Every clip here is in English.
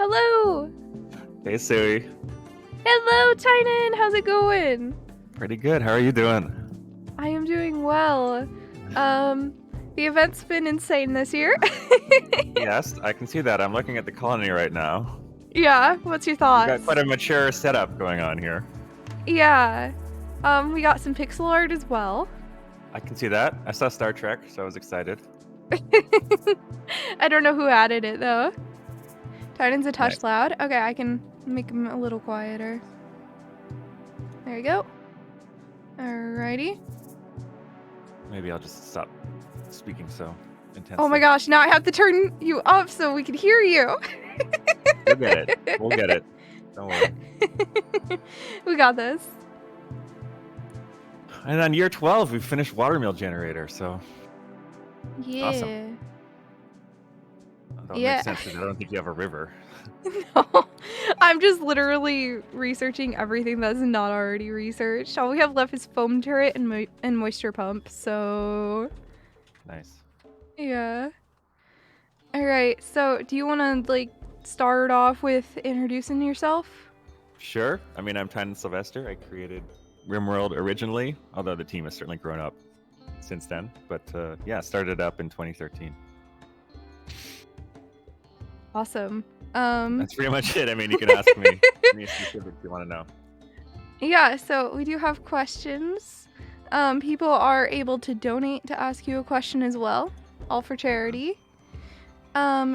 Hello. Hey, Sui. Hello, Tynan. How's it going? Pretty good. How are you doing? I am doing well. The event's been insane this year. Yes, I can see that. I'm looking at the colony right now. Yeah, what's your We've thoughts? got quite a mature setup going on here. Yeah. We got some pixel art as well. I can see that. I saw Star Trek, so I was excited. I don't know who added it though. Tynan's a touch Nice. loud. Okay, I can make him a little quieter. There you go. Alrighty. Maybe I'll just stop speaking so intensely. Oh my gosh, now I have to turn you up so we can hear you. We'll get it. We'll get it. Don't worry. We got this. And on year 12, we finished Watermill Generator, so Yeah. Awesome. That Yeah. makes sense because I don't think you have a river. No, I'm just literally researching everything that's not already researched. All we have left is foam turret and moisture pump, so Nice. yeah. Alright, so do you want to like start off with introducing yourself? Sure. I mean, I'm Tynan Sylvester. I created RimWorld originally, although the team has certainly grown up since then. But yeah, started up in 2013. Awesome. That's pretty much it. I mean, you can ask me any specifics you want to know. Yeah, so we do have questions. People are able to donate to ask you a question as well, all for charity.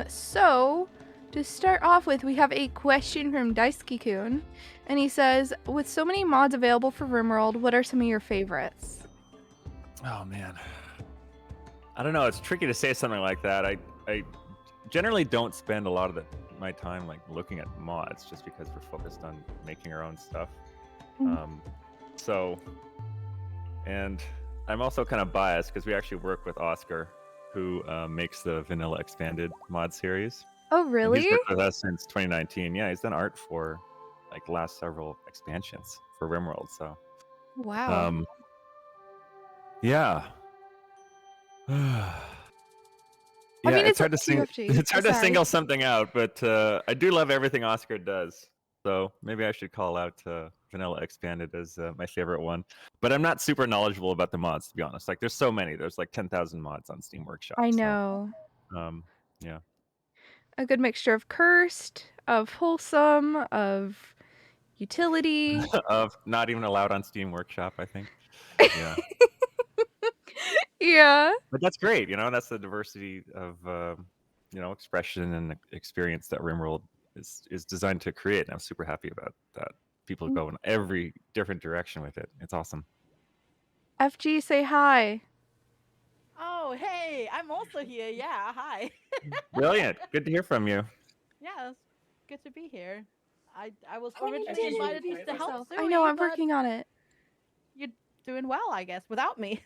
So to start off with, we have a question from Daisuke-kun, and he says, with so many mods available for RimWorld, what are some of your favorites? Oh man, I don't know. It's tricky to say something like that. I generally don't spend a lot of my time like looking at mods, just because we're focused on making our own stuff. So, and I'm also kind of biased because we actually work with Oscar, who makes the Vanilla Expanded mod series. Oh, And really? he's worked with us since 2019. Yeah, he's done art for like the last several expansions for RimWorld. So, Wow. yeah. I Yeah, mean, it's hard up to sing. FG. It's hard Oh, to sorry. single something out, but I do love everything Oscar does. So maybe I should call out Vanilla Expanded as my favorite one. But I'm not super knowledgeable about the mods, to be honest. Like, there's so many. There's like 10,000 mods on Steam Workshop. I know. So, yeah. A good mixture of cursed, of wholesome, of utility. Of not even allowed on Steam Workshop, I think. Yeah. Yeah. But that's great. That's the diversity of expression and experience that RimWorld is designed to create. And I'm super happy about that. People go in every different direction with it. It's awesome. FG, say hi. Oh, hey, I'm also here. Yeah, hi. Brilliant. Good to hear from you. Yeah, it's good to be here. I was Oh, you originally did invited introduce just to help yourself. Sui, I know, I'm but working on it. you're doing well, I guess, without me.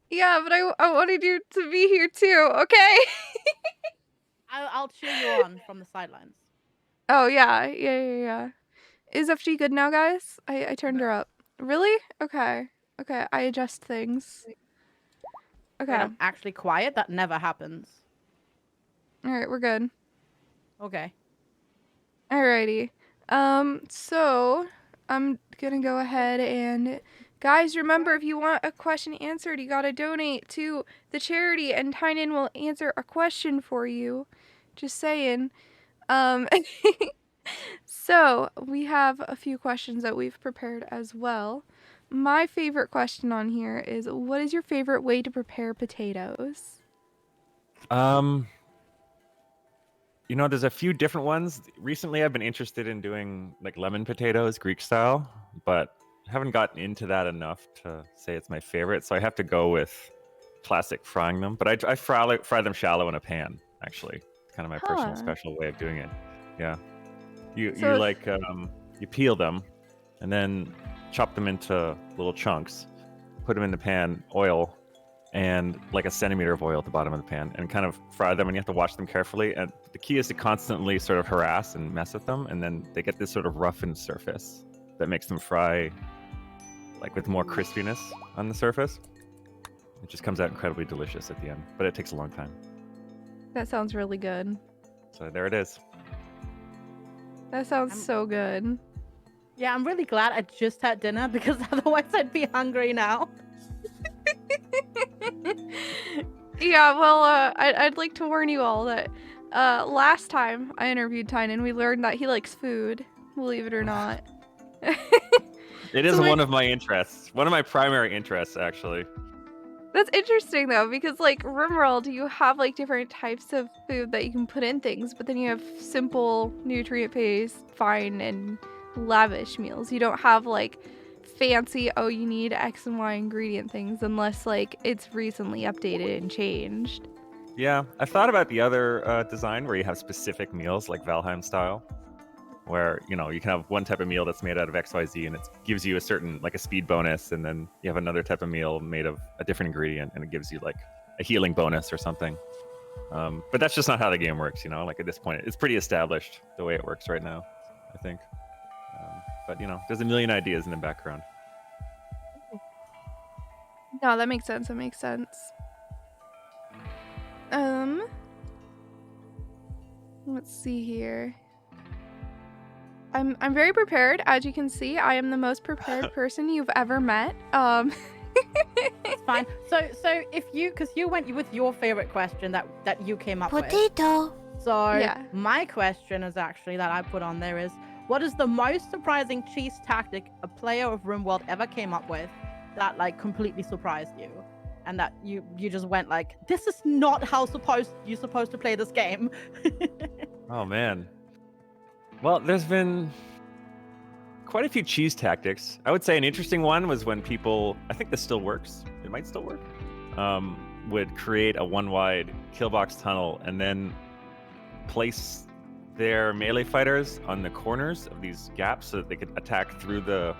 Yeah, but I wanted you to be here too, okay? I'll cheer you on from the sidelines. Oh, yeah. Is FG good now, guys? I turned her up. Really? Okay. Okay, I adjust things. Okay. Wait, I'm actually quiet? That never happens. Alright, we're good. Okay. Alrighty. So I'm gonna go ahead and guys, remember, if you want a question answered, you gotta donate to the charity and Tynan will answer a question for you. Just saying. So we have a few questions that we've prepared as well. My favorite question on here is, what is your favorite way to prepare potatoes? There's a few different ones. Recently, I've been interested in doing like lemon potatoes, Greek style, but I haven't gotten into that enough to say it's my favorite. So I have to go with classic frying them. But I fry them shallow in a pan, actually. Kind of my personal special way of doing it. Yeah. You peel them and then chop them into little chunks, put them in the pan, oil, and like a centimeter of oil at the bottom of the pan, and kind of fry them, and you have to watch them carefully. And the key is to constantly sort of harass and mess with them, and then they get this sort of roughened surface that makes them fry like with more crispiness on the surface. It just comes out incredibly delicious at the end, but it takes a long time. That sounds really good. So there it is. That sounds I'm- so good. Yeah, I'm really glad I just had dinner because otherwise I'd be hungry now. Yeah, well, I'd like to warn you all that last time I interviewed Tynan, we learned that he likes food, believe it or not. It is So one of my interests. One of my primary interests, actually. That's interesting though, because like RimWorld, you have like different types of food that you can put in things, but then you have simple, nutrient-based, fine, and lavish meals. You don't have like fancy, oh, you need X and Y ingredient things unless like it's recently updated and changed. Yeah, I've thought about the other design where you have specific meals like Valheim style, where you can have one type of meal that's made out of XYZ and it gives you a certain like a speed bonus, and then you have another type of meal made of a different ingredient and it gives you like a healing bonus or something. But that's just not how the game works, like at this point it's pretty established the way it works right now, I think. But there's a million ideas in the background. No, that makes sense. That makes sense. Let's see here. I'm very prepared. As you can see, I am the most prepared person you've ever met. It's fine. So if because you went with your favorite question that you came up with. Potato. So Yeah. my question is actually that I put on there is, what is the most surprising cheese tactic a player of RimWorld ever came up with that like completely surprised you? And that you just went like, this is not how you're supposed to play this game. Oh man. Well, there's been quite a few cheese tactics. I would say an interesting one was when people, I think this still works, it might still work, would create a one-wide killbox tunnel and then place their melee fighters on the corners of these gaps so that they could attack through the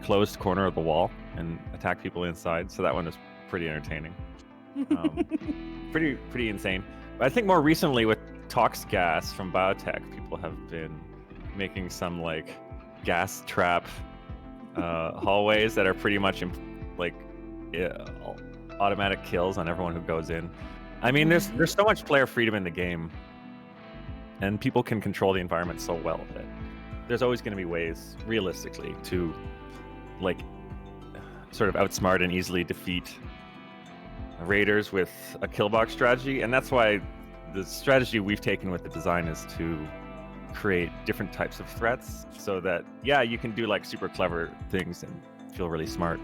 closed corner of the wall and attack people inside. So that one was pretty entertaining. Pretty insane. But I think more recently with Tox gas from biotech, people have been making some like gas trap hallways that are pretty much automatic kills on everyone who goes in. I mean, there's so much player freedom in the game, and people can control the environment so well that there's always going to be ways, realistically, to like sort of outsmart and easily defeat raiders with a killbox strategy. And that's why the strategy we've taken with the design is to create different types of threats so that, yeah, you can do like super clever things and feel really smart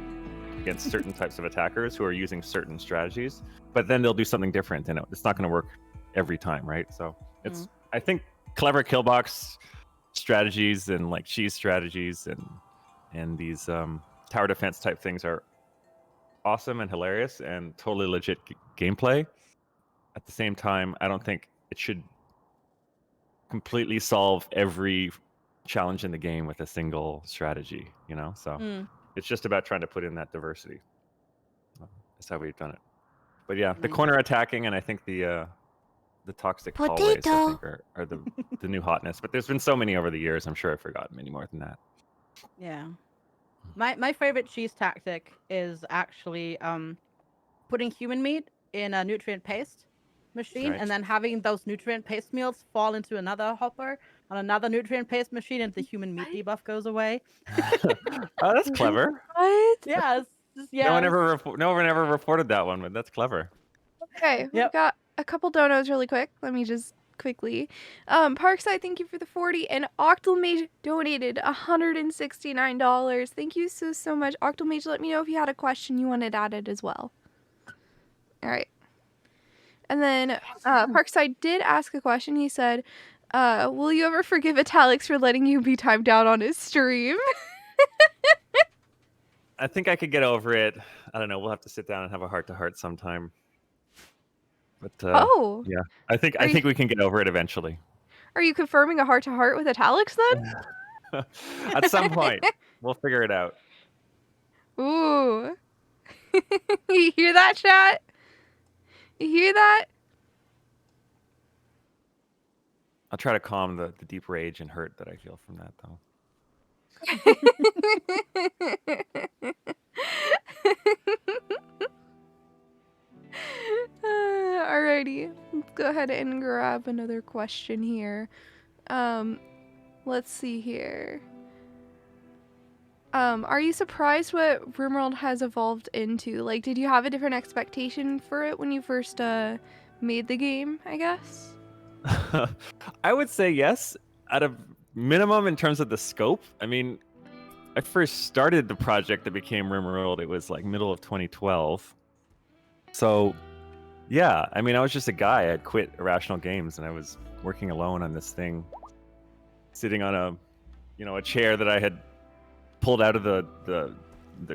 against certain types of attackers who are using certain strategies, but then they'll do something different and it's not going to work every time, right? So it's, I think clever killbox strategies and like cheese strategies and these tower defense type things are awesome and hilarious and totally legit gameplay. At the same time, I don't think it should completely solve every challenge in the game with a single strategy, So it's just about trying to put in that diversity. That's how we've done it. But yeah, the corner attacking and I think the toxic hallways, I think, are the new hotness. But there's been so many over the years. I'm sure I've forgotten many more than that. Yeah. My favorite cheese tactic is actually putting human meat in a nutrient paste machine and then having those nutrient paste meals fall into another hopper on another nutrient paste machine and the human meat debuff goes away. Oh, that's clever. What? Yes. No one ever reported that one, but that's clever. Okay, we've got a couple donos really quick. Let me just quickly. Parkside, thank you for the 40, and Octomage donated $169. Thank you so much. Octomage, let me know if you had a question you wanted added as well. All right. And then Parkside did ask a question. He said, will you ever forgive Italics for letting you be timed out on his stream? I think I could get over it. I don't know. We'll have to sit down and have a heart-to-heart sometime. But yeah, I think we can get over it eventually. Are you confirming a heart-to-heart with Italics then? At some point, we'll figure it out. Ooh. You hear that, chat? You hear that? I'll try to calm the deep rage and hurt that I feel from that, though. Alrighty, let's go ahead and grab another question here. Let's see here. Are you surprised what RimWorld has evolved into? Like, did you have a different expectation for it when you first made the game, I guess? I would say yes, at a minimum in terms of the scope. I mean, I first started the project that became RimWorld. It was like middle of 2012. So, yeah, I mean, I was just a guy. I had quit Irrational Games and I was working alone on this thing, sitting on a chair that I had pulled out of the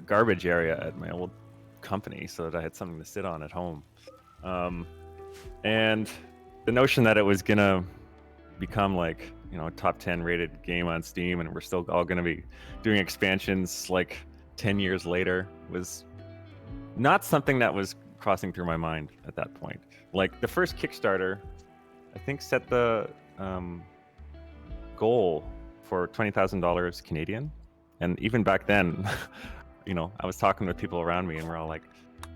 garbage area at my old company so that I had something to sit on at home. And the notion that it was gonna become like a top 10 rated game on Steam and we're still all gonna be doing expansions like 10 years later was not something that was crossing through my mind at that point. Like the first Kickstarter, I think set the goal for $20,000 Canadian, and even back then, I was talking with people around me, and we're all like,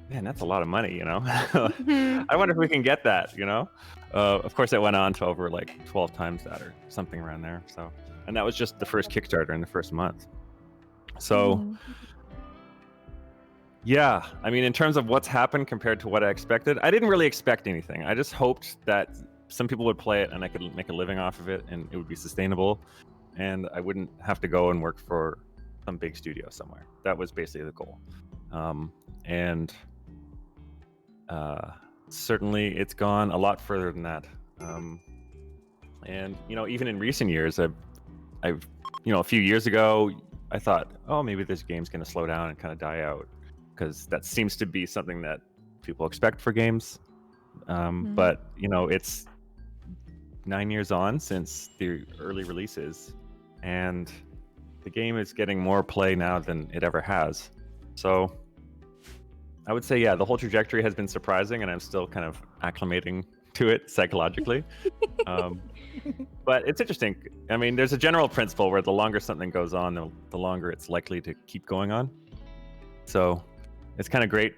"Man, that's a lot of money," I wonder if we can get that, Of course, it went on to over like 12 times that or something around there. So, and that was just the first Kickstarter in the first month. So, yeah, I mean, in terms of what's happened compared to what I expected, I didn't really expect anything. I just hoped that some people would play it and I could make a living off of it and it would be sustainable and I wouldn't have to go and work for some big studio somewhere. That was basically the goal. And certainly it's gone a lot further than that. And even in recent years, I've a few years ago, I thought, oh, maybe this game's going to slow down and kind of die out, because that seems to be something that people expect for games. But it's 9 years on since the early releases, and the game is getting more play now than it ever has. So I would say, yeah, the whole trajectory has been surprising, and I'm still kind of acclimating to it psychologically. But it's interesting. I mean, there's a general principle where the longer something goes on, the longer it's likely to keep going on. So it's kind of great.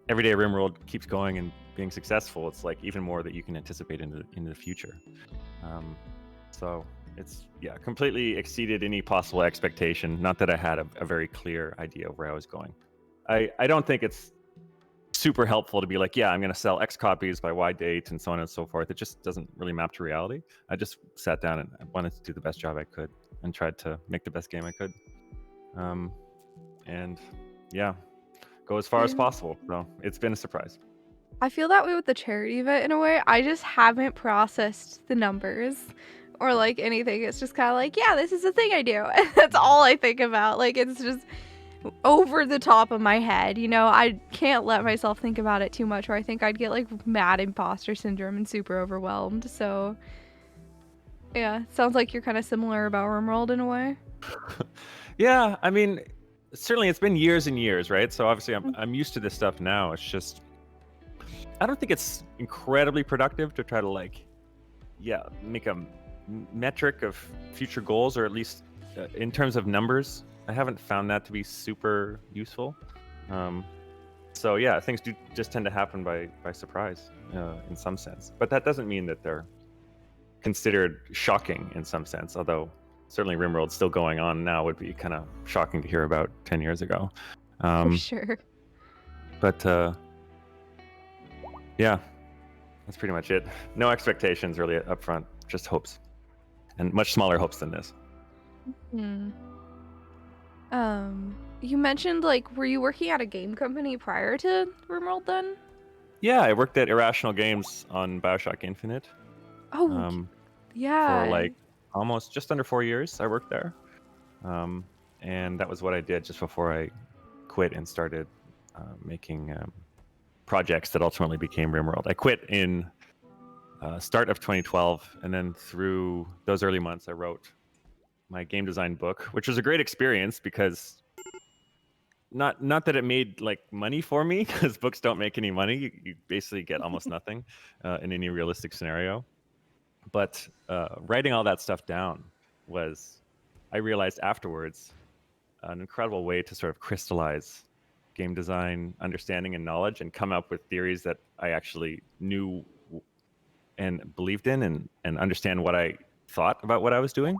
Everyday RimWorld keeps going and being successful. It's like even more that you can anticipate into the future. So it's completely exceeded any possible expectation. Not that I had a very clear idea of where I was going. I don't think it's super helpful to be like, I'm going to sell X copies by Y date and so on and so forth. It just doesn't really map to reality. I just sat down and I wanted to do the best job I could and tried to make the best game I could. And go as far as possible. So it's been a surprise. I feel that way with the charity event in a way. I just haven't processed the numbers or like anything. It's just kind of like, this is the thing I do. And that's all I think about. Like, it's just over the top of my head. I can't let myself think about it too much, or I think I'd get like mad imposter syndrome and super overwhelmed. So yeah, sounds like you're kind of similar about RimWorld in a way. Yeah, I mean, certainly it's been years and years, right? So obviously I'm used to this stuff now. It's just, I don't think it's incredibly productive to try to make a metric of future goals, or at least in terms of numbers. I haven't found that to be super useful. So yeah, things do just tend to happen by surprise in some sense. But that doesn't mean that they're considered shocking in some sense, although certainly RimWorld still going on now would be kind of shocking to hear about 10 years ago. For sure. But yeah, that's pretty much it. No expectations really up front, just hopes, and much smaller hopes than this. You mentioned, were you working at a game company prior to RimWorld then? Yeah, I worked at Irrational Games on BioShock Infinite. Oh, yeah. For almost just under 4 years, I worked there. And that was what I did just before I quit and started making projects that ultimately became RimWorld. I quit in start of 2012, and then through those early months, I wrote my game design book, which was a great experience because not that it made money for me, because books don't make any money. You basically get almost nothing in any realistic scenario. But writing all that stuff down was, I realized afterwards, an incredible way to sort of crystallize game design understanding and knowledge and come up with theories that I actually knew and believed in, and understand what I thought about what I was doing.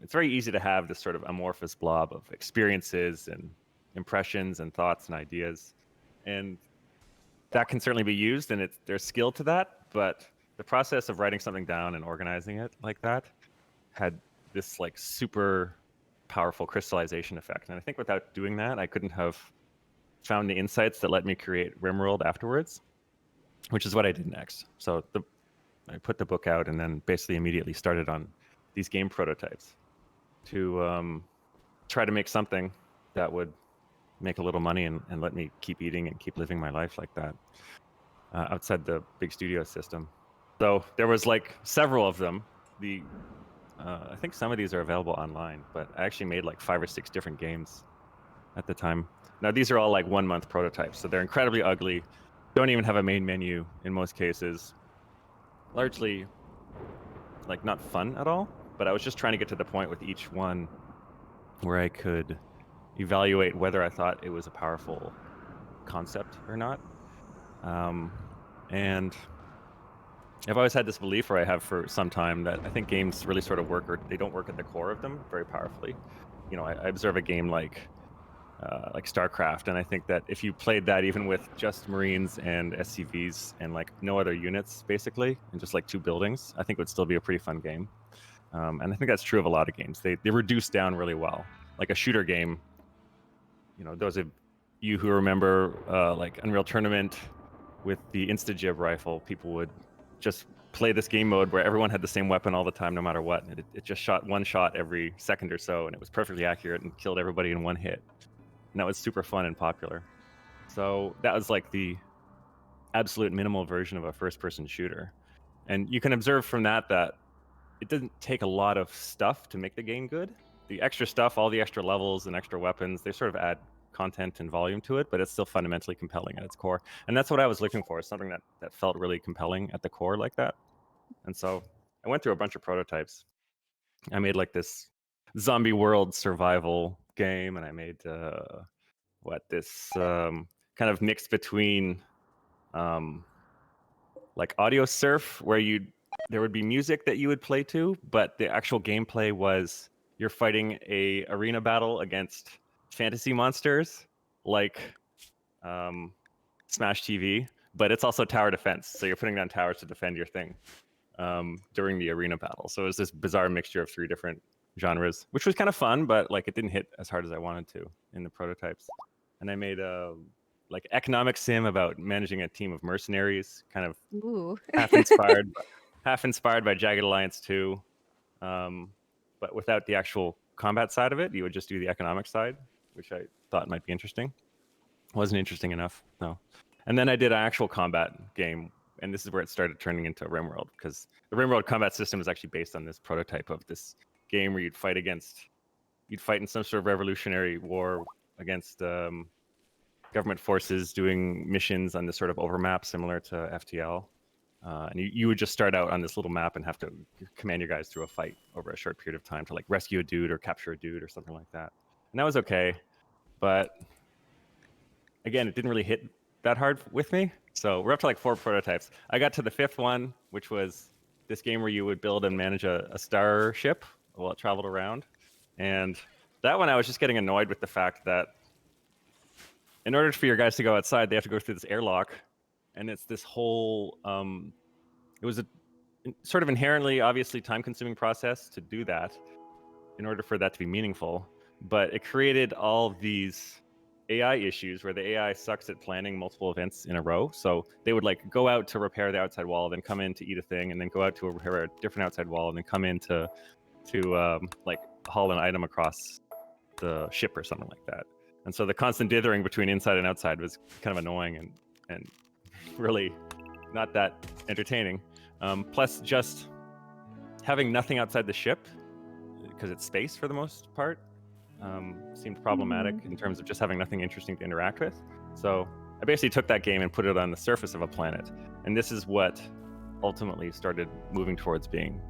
It's very easy to have this sort of amorphous blob of experiences and impressions and thoughts and ideas, and that can certainly be used, and there's skill to that. But the process of writing something down and organizing it like that had this like super powerful crystallization effect. And I think without doing that, I couldn't have found the insights that let me create RimWorld afterwards, which is what I did next. So I put the book out and then basically immediately started on these game prototypes to try to make something that would make a little money and let me keep eating and keep living my life like that outside the big studio system. So there was like several of them. I think some of these are available online, but I actually made like 5 or 6 different games at the time. Now these are all like 1-month prototypes, so they're incredibly ugly. Don't even have a main menu in most cases. Largely like not fun at all, but I was just trying to get to the point with each one where I could evaluate whether I thought it was a powerful concept or not. And I've always had this belief, or I have for some time, that I think games really sort of work, or they don't work at the core of them very powerfully. You know, I observe a game like StarCraft, and I think that if you played that even with just Marines and SCVs and like no other units, basically, and just like 2 buildings, I think it would still be a pretty fun game. And I think that's true of a lot of games. They reduce down really well. Like a shooter game, you know, those of you who remember like Unreal Tournament with the Instajib rifle, people would just play this game mode where everyone had the same weapon all the time, no matter what. And it just shot 1 shot every second or so, and it was perfectly accurate and killed everybody in 1 hit. And that was super fun and popular. So that was like the absolute minimal version of a first-person shooter. And you can observe from that it doesn't take a lot of stuff to make the game good. The extra stuff, all the extra levels and extra weapons, they sort of add content and volume to it, but it's still fundamentally compelling at its core. And that's what I was looking for, something that felt really compelling at the core like that. And so I went through a bunch of prototypes. I made like this zombie world survival game, and I made this kind of mix between like audio surf, where there would be music that you would play to, but the actual gameplay was you're fighting a arena battle against fantasy monsters like Smash TV, but it's also tower defense. So you're putting down towers to defend your thing during the arena battle. So it was this bizarre mixture of 3 different genres, which was kind of fun, but like it didn't hit as hard as I wanted to in the prototypes. And I made a like economic sim about managing a team of mercenaries, kind of Ooh. half inspired by Jagged Alliance 2, but without the actual combat side of it. You would just do the economic side, which I thought might be interesting. Wasn't interesting enough, no. And then I did an actual combat game, and this is where it started turning into RimWorld, because the RimWorld combat system is actually based on this prototype of this game where you'd fight in some sort of revolutionary war against government forces doing missions on this sort of overmap similar to FTL. And you would just start out on this little map and have to command your guys through a fight over a short period of time to like rescue a dude or capture a dude or something like that. And that was okay, but again, it didn't really hit that hard with me. So we're up to like 4 prototypes. I got to the 5th one, which was this game where you would build and manage a starship while it traveled around. And that one, I was just getting annoyed with the fact that in order for your guys to go outside, they have to go through this airlock. And it's this whole, it was a sort of inherently, obviously time-consuming process to do that in order for that to be meaningful. But it created all these AI issues where the AI sucks at planning multiple events in a row. So they would like go out to repair the outside wall, then come in to eat a thing, and then go out to repair a different outside wall, and then come in to like haul an item across the ship or something like that. And so the constant dithering between inside and outside was kind of annoying and really not that entertaining. Plus, just having nothing outside the ship, because it's space for the most part, seemed problematic in terms of just having nothing interesting to interact with. So I basically took that game and put it on the surface of a planet. And this is what ultimately started moving towards being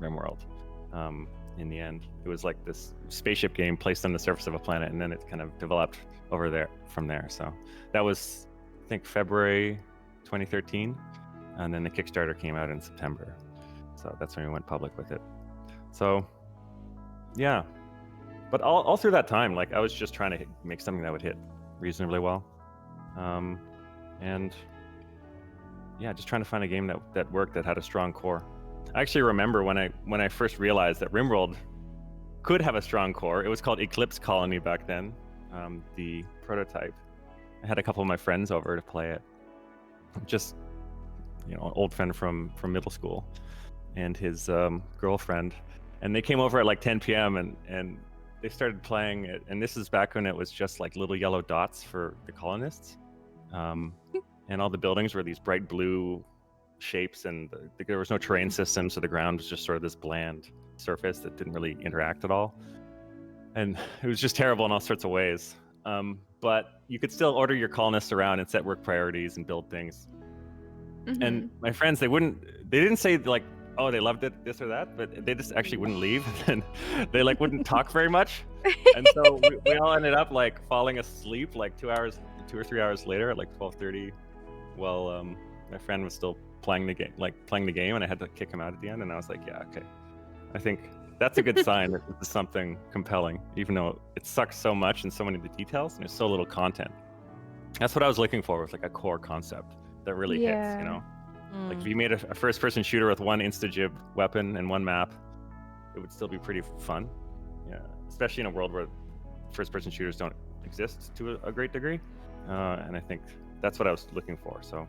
RimWorld. in the end. It was like this spaceship game placed on the surface of a planet, and then it kind of developed over there from there. So that was, I think, February 2013, and then the Kickstarter came out in September. So that's when we went public with it. So yeah, but all through that time, like I was just trying to make something that would hit reasonably well, and yeah, just trying to find a game that worked, that had a strong core. I actually remember when I first realized that RimWorld could have a strong core. It was called Eclipse Colony back then, the prototype. I had a couple of my friends over to play it. Just, an old friend from middle school and his girlfriend. And they came over at like 10 p.m. and they started playing it. And this is back when it was just like little yellow dots for the colonists. And all the buildings were these bright blue shapes, and there was no terrain system, so the ground was just sort of this bland surface that didn't really interact at all. And it was just terrible in all sorts of ways. But you could still order your colonists around and set work priorities and build things. Mm-hmm. And my friends, they didn't say like, oh, they loved it, this or that, but they just actually wouldn't leave. And they like wouldn't talk very much. And so we all ended up like falling asleep like 2 or 3 hours later at like 12:30. Well, my friend was still playing the game, and I had to kick him out at the end. And I was like, yeah, okay. I think that's a good sign that this is something compelling, even though it sucks so much and so many of the details, and there's so little content. That's what I was looking for, with like a core concept that really hits, Like if you made a first-person shooter with one instagib weapon and one map, it would still be pretty fun. Yeah, especially in a world where first-person shooters don't exist to a great degree. And I think that's what I was looking for. So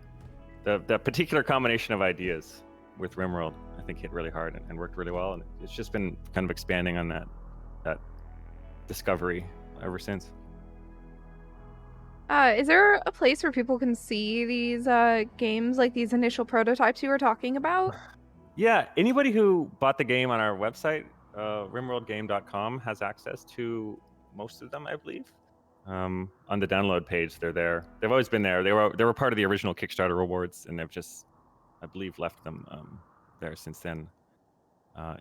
the particular combination of ideas with RimWorld, I think, hit really hard and worked really well. And it's just been kind of expanding on that discovery ever since. Is there a place where people can see these games, like these initial prototypes you were talking about? Yeah, anybody who bought the game on our website, rimworldgame.com, has access to most of them, I believe. On the download page, they're there. They've always been there. They were part of the original Kickstarter rewards, and they've just, I believe, left them there since then,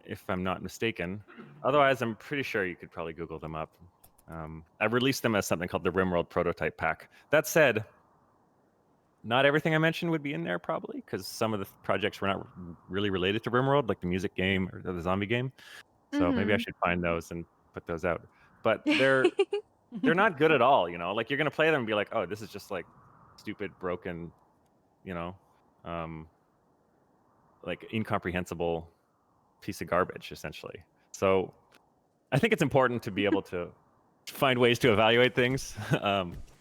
if I'm not mistaken. Otherwise, I'm pretty sure you could probably Google them up. I released them as something called the RimWorld Prototype Pack. That said, not everything I mentioned would be in there probably, because some of the projects were not really related to RimWorld, like the music game or the zombie game. So maybe I should find those and put those out. But they're not good at all, Like you're gonna play them and be like, oh, this is just like stupid, broken, like incomprehensible piece of garbage, essentially. So I think it's important to be able to find ways to evaluate things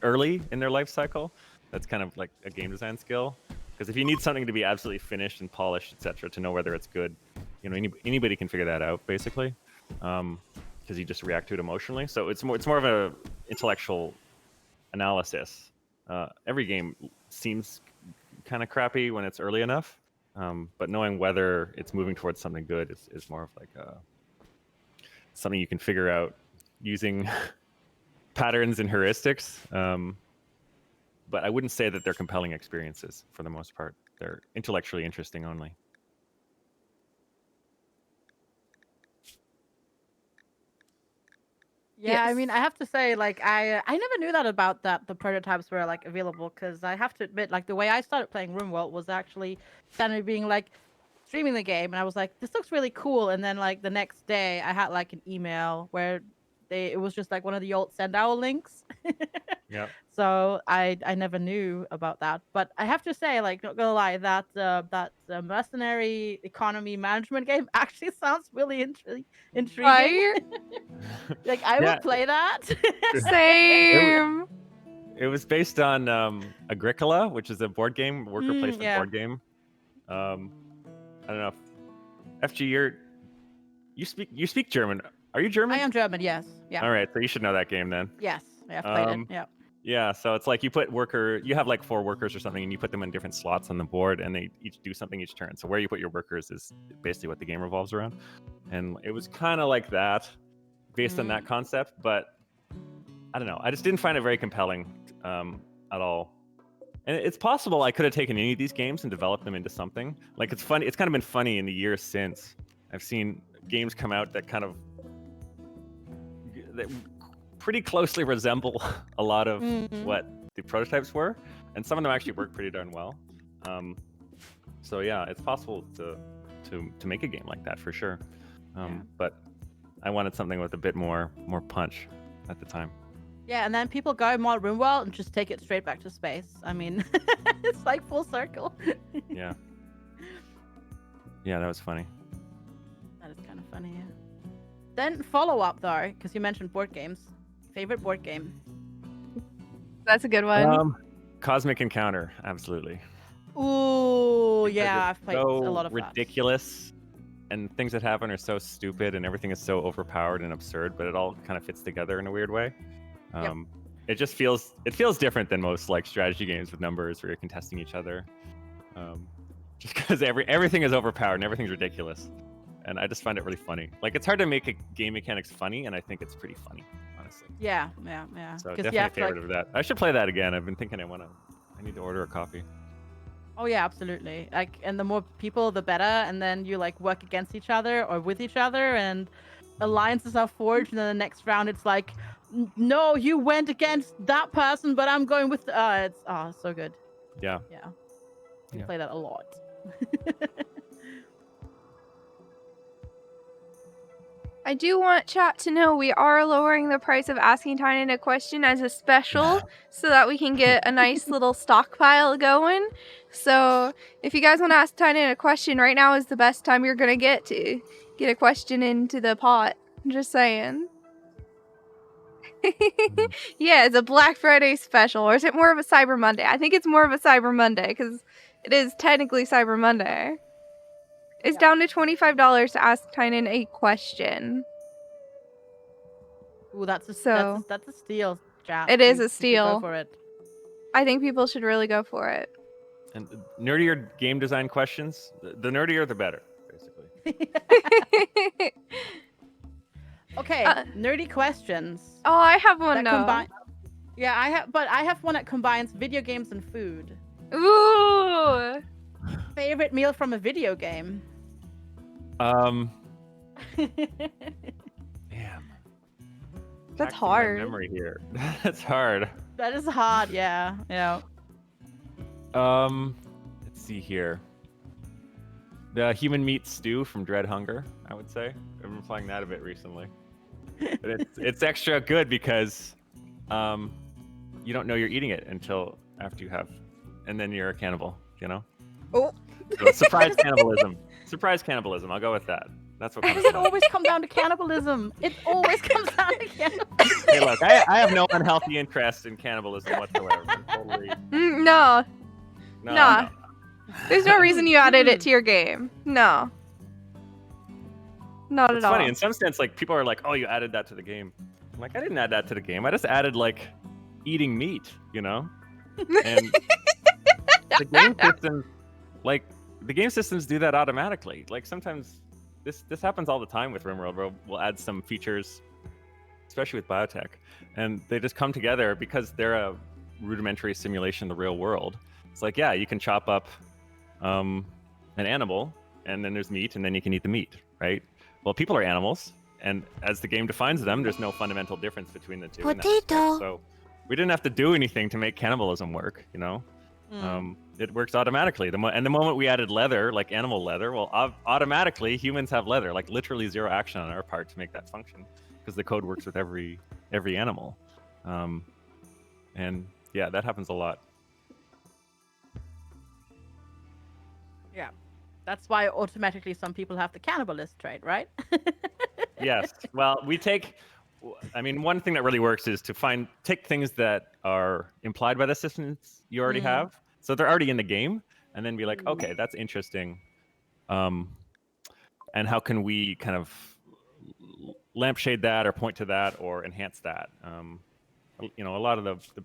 early in their life cycle. That's kind of like a game design skill, because if you need something to be absolutely finished and polished, etc., to know whether it's good, anybody can figure that out basically, because you just react to it emotionally. So it's more of a intellectual analysis. Every game seems kind of crappy when it's early enough, but knowing whether it's moving towards something good is more of like something you can figure out using patterns and heuristics. But I wouldn't say that they're compelling experiences for the most part. They're intellectually interesting only. Yeah, Yes. I mean, I have to say, like, I never knew that about that the prototypes were like available, because I have to admit, like, the way I started playing RimWorld was actually kind of being like streaming the game, and I was like, this looks really cool, and then like the next day I had like an email where it was just like one of the old send owl links. Yeah. So I never knew about that, but I have to say, like, not gonna lie, that mercenary economy management game actually sounds really intriguing. Right? Like, I Yeah. would play that. Same. It was based on Agricola, which is a board game, worker placement yeah. board game. I don't know. FG, you speak German. Are you German? I am German, yes. Yeah. All right, so you should know that game then. Yes, I have played it. Yeah. Yeah, so it's like you have like 4 workers or something, and you put them in different slots on the board, and they each do something each turn. So where you put your workers is basically what the game revolves around. And it was kind of like that, based on that concept, but I don't know. I just didn't find it very compelling at all. And it's possible I could have taken any of these games and developed them into something. Like, it's funny. It's kind of been funny in the years since. I've seen games come out that kind of that pretty closely resemble a lot of what the prototypes were, and some of them actually work pretty darn well. So yeah, it's possible to make a game like that for sure. But I wanted something with a bit more punch at the time. Yeah, and then people go more RimWorld and just take it straight back to space. I mean, it's like full circle. Yeah. Yeah, that was funny. That is kind of funny, yeah. Then follow up though, because you mentioned board games. Favorite board game? That's a good one. Cosmic Encounter, absolutely. Ooh, Because yeah, it's I've played so a lot of ridiculous, and things that happen are so stupid, and everything is so overpowered and absurd, but it all kind of fits together in a weird way. It just feels different than most like strategy games with numbers where you're contesting each other. Just because everything is overpowered and everything's ridiculous, and I just find it really funny. Like, it's hard to make a game mechanics funny, and I think it's pretty funny, honestly. Yeah. So definitely a favorite of that. I should play that again. I've been thinking I need to order a copy. Oh yeah, absolutely. Like, and the more people, the better. And then you like work against each other or with each other, and alliances are forged. And then the next round, it's like, no, you went against that person, but I'm going with. It's so good. Yeah. We play that a lot. I do want chat to know we are lowering the price of asking Tynan a question as a special so that we can get a nice little stockpile going. So if you guys want to ask Tynan a question, right now is the best time you're going to get a question into the pot. I'm just saying. Yeah, it's a Black Friday special, or is it more of a Cyber Monday? I think it's more of a Cyber Monday because it is technically Cyber Monday. It's down to $25 to ask Tynan a question. Ooh, that's a steal, chat. It is a You should steal. Go for it. I think people should really go for it. And nerdier game design questions, the nerdier the better, basically. Okay, nerdy questions. Oh, I have one now. Yeah, I have one that combines video games and food. Ooh. Favorite meal from a video game? Damn. That's Back to my hard. memory here. That's hard. That is hard, yeah. Let's see here. The human meat stew from Dread Hunger, I would say. I've been playing that a bit recently. But it's extra good because you don't know you're eating it until after you have, and then you're a cannibal, you know? Oh. So surprise cannibalism. Surprise cannibalism. I'll go with that. That's what Why does it always come down to cannibalism? It always comes down to cannibalism. Hey, look, I have no unhealthy interest in cannibalism whatsoever. Totally. No. No. There's no reason you added it to your game. No. Not It's at all. funny. In some sense, like, people are like, oh, you added that to the game. I'm like, I didn't add that to the game. I just added, like, eating meat, you know? And the game systems, like, the game systems do that automatically. Like, sometimes this happens all the time with RimWorld, where we'll add some features, especially with biotech, and they just come together because they're a rudimentary simulation of the real world. It's like, yeah, you can chop up an animal, and then there's meat, and then you can eat the meat, right? Well, people are animals, and as the game defines them, there's no fundamental difference between the two. Potato. So we didn't have to do anything to make cannibalism work, you know? It works automatically. The moment we added leather, like animal leather, well, automatically humans have leather, like literally zero action on our part to make that function, because the code works with every animal. And yeah, that happens a lot. Yeah. That's why automatically some people have the cannibalist trait, right? Yes. Well, one thing that really works is to take things that are implied by the systems you already have. So they're already in the game, and then be like, okay, that's interesting. And how can we kind of lampshade that or point to that or enhance that? A lot of the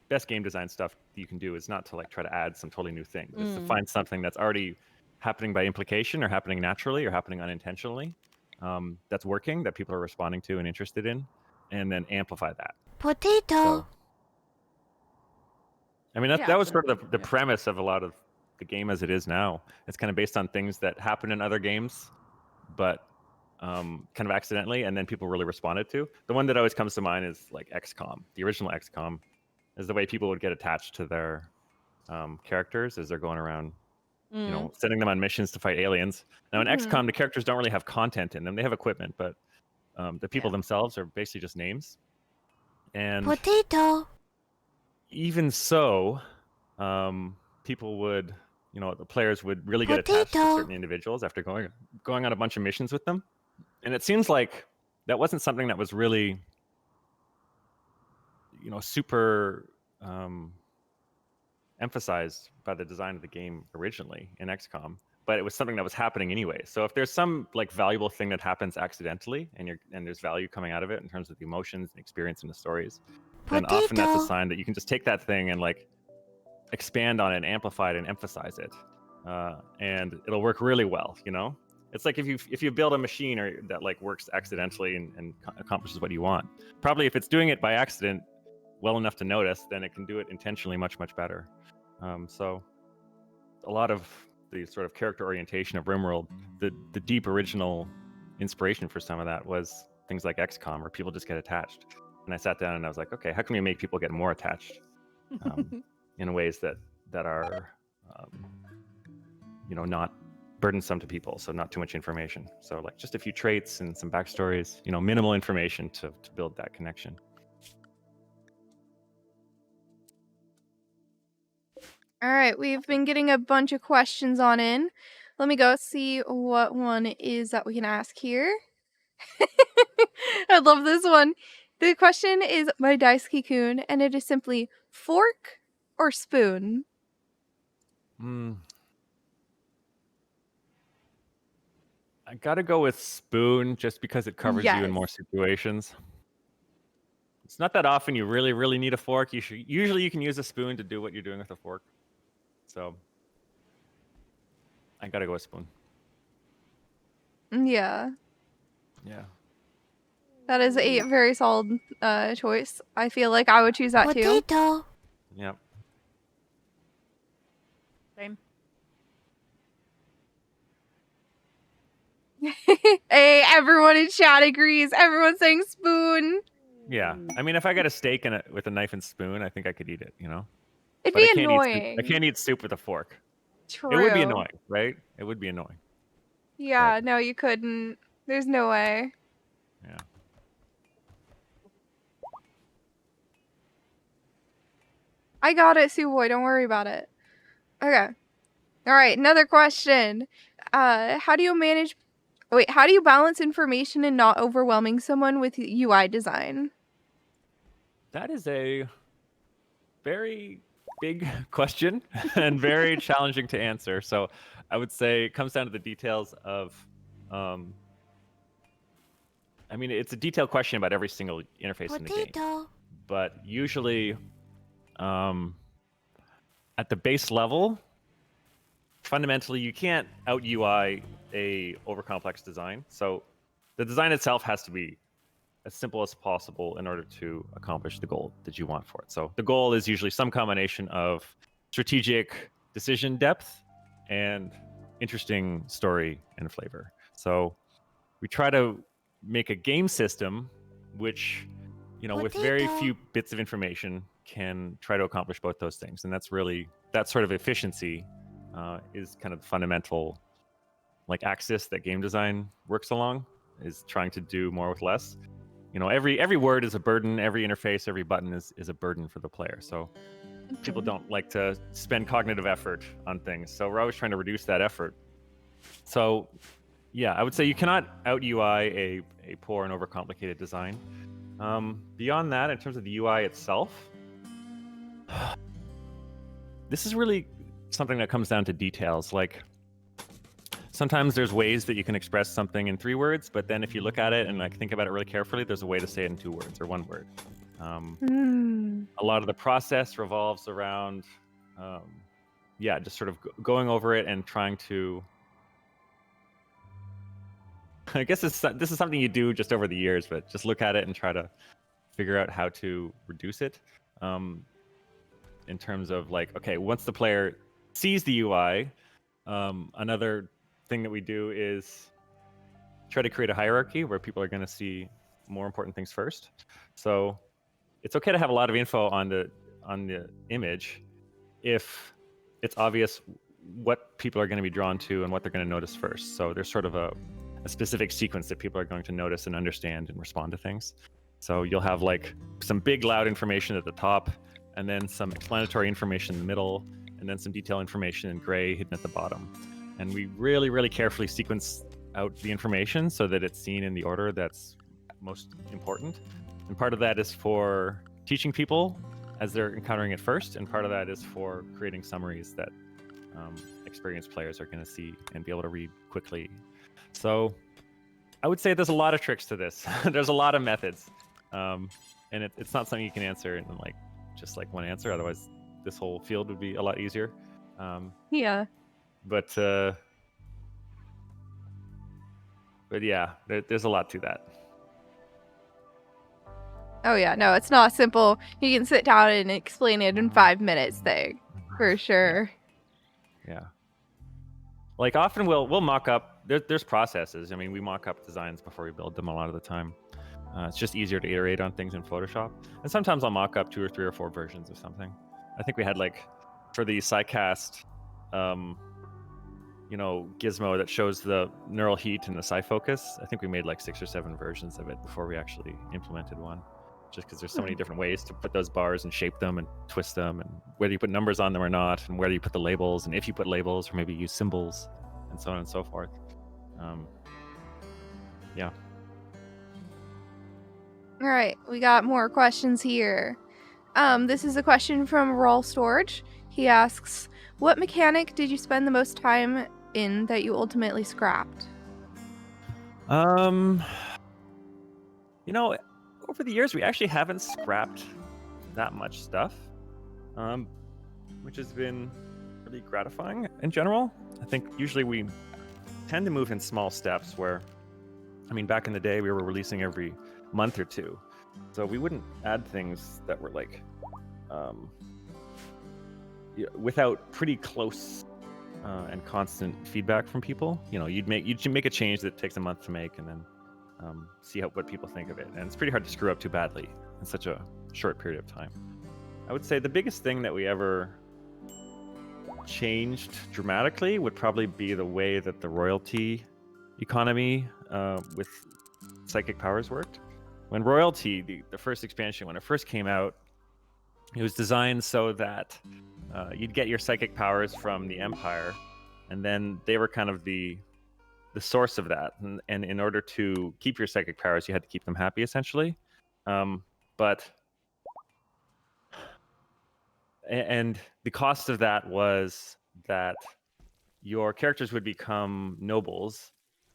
best game design stuff you can do is not to like try to add some totally new thing. It's to find something that's already happening by implication or happening naturally or happening unintentionally, that's working, that people are responding to and interested in, and then amplify that. Potato. So, I mean, that was sort of the premise of a lot of the game as it is now. It's kind of based on things that happen in other games, but kind of accidentally, and then people really responded to. The one that always comes to mind is like XCOM. The original XCOM is the way people would get attached to their characters as they're going around, sending them on missions to fight aliens. Now in XCOM, the characters don't really have content in them. They have equipment, but the people themselves are basically just names. And Potato. even so, people would, the players would really get attached to Potato. certain individuals after going on a bunch of missions with them. And it seems like that wasn't something that was really, super emphasized by the design of the game originally in XCOM, but it was something that was happening anyway. So if there's some like valuable thing that happens accidentally and there's value coming out of it in terms of the emotions and experience and the stories, then often that's a sign that you can just take that thing and like expand on it and amplify it and emphasize it. And it'll work really well, It's like if you build a machine that like works accidentally and accomplishes what you want. Probably if it's doing it by accident well enough to notice, then it can do it intentionally much, much better. So a lot of the sort of character orientation of RimWorld, the deep original inspiration for some of that was things like XCOM, where people just get attached. And I sat down and I was like, okay, how can we make people get more attached in ways that are, not burdensome to people, so not too much information. So like just a few traits and some backstories, minimal information to build that connection. All right, we've been getting a bunch of questions on in. Let me go see what one is that we can ask here. I love this one. The question is by Daisuke-kun, and it is simply fork or spoon? I gotta go with spoon just because it covers you in more situations. It's not that often you really, really need a fork. Usually you can use a spoon to do what you're doing with a fork. So I gotta go with spoon. Yeah. Yeah. That is a very solid choice. I feel like I would choose that too. Potato. Yep. Same. Hey, everyone in chat agrees. Everyone's saying spoon. Yeah. I mean, if I got a steak with a knife and spoon, I think I could eat it, It'd But be I can't annoying. I can't eat soup with a fork. True. It would be annoying, right? It would be annoying. Yeah, no, you couldn't. There's no way. Yeah. I got it, Sue Boy. Don't worry about it. Okay. All right, another question. How do you balance information and not overwhelming someone with UI design? That is a very big question and very challenging to answer. So I would say it comes down to the details of, I mean, it's a detailed question about every single interface in the game. But usually, at the base level, fundamentally, you can't out UI a overcomplex design. So the design itself has to be as simple as possible in order to accomplish the goal that you want for it. So the goal is usually some combination of strategic decision depth and interesting story and flavor. So we try to make a game system which, with very few bits of information can try to accomplish both those things. And that's that sort of efficiency is kind of the fundamental like axis that game design works along, is trying to do more with less. Every word is a burden, every interface, every button is a burden for the player. So people don't like to spend cognitive effort on things. So we're always trying to reduce that effort. So yeah, I would say you cannot out UI a poor and overcomplicated design. Beyond that, in terms of the UI itself, this is really something that comes down to details. Like sometimes there's ways that you can express something in 3 words, but then if you look at it and like think about it really carefully, there's a way to say it in 2 words or 1 word. A lot of the process revolves around, just sort of going over it and trying to. I guess this is something you do just over the years, but just look at it and try to figure out how to reduce it. In terms of like, okay, once the player sees the UI, another thing that we do is try to create a hierarchy where people are going to see more important things first. So it's okay to have a lot of info on the image if it's obvious what people are going to be drawn to and what they're going to notice first. So there's sort of a specific sequence that people are going to notice and understand and respond to things. So you'll have like some big loud information at the top, and then some explanatory information in the middle, and then some detailed information in gray hidden at the bottom. And we really, really carefully sequence out the information so that it's seen in the order that's most important. And part of that is for teaching people as they're encountering it first, and part of that is for creating summaries that experienced players are going to see and be able to read quickly. So I would say there's a lot of tricks to this. There's a lot of methods, and it's not something you can answer in like just like one answer. Otherwise, this whole field would be a lot easier. Yeah. But yeah, there's a lot to that. Oh yeah, no, it's not simple. You can sit down and explain it in 5 minutes thing, for sure. Yeah. Like often we'll mock up. There's processes. I mean, we mock up designs before we build them a lot of the time. It's just easier to iterate on things in Photoshop. And sometimes I'll mock up 2 or 3 or 4 versions of something. I think we had like for the SciCast, gizmo that shows the neural heat and the SciFocus. I think we made like 6 or 7 versions of it before we actually implemented one. Just because there's so many different ways to put those bars and shape them and twist them, and whether you put numbers on them or not, and whether you put the labels, and if you put labels, or maybe use symbols, and so on and so forth. Yeah. All right, we got more questions here. This is a question from Roll Storage. He asks, what mechanic did you spend the most time in that you ultimately scrapped? Over the years, we actually haven't scrapped that much stuff, which has been really gratifying in general. I think usually we tend to move in small steps where, back in the day, we were releasing every month or 2. So we wouldn't add things that were like, without pretty close and constant feedback from people. You'd make a change that takes a month to make, and then see what people think of it. And it's pretty hard to screw up too badly in such a short period of time. I would say the biggest thing that we ever changed dramatically would probably be the way that the royalty economy with psychic powers worked. When royalty, the first expansion, when it first came out, it was designed so that you'd get your psychic powers from the Empire, and then they were kind of the source of that. And in order to keep your psychic powers, you had to keep them happy, essentially. But the cost of that was that your characters would become nobles,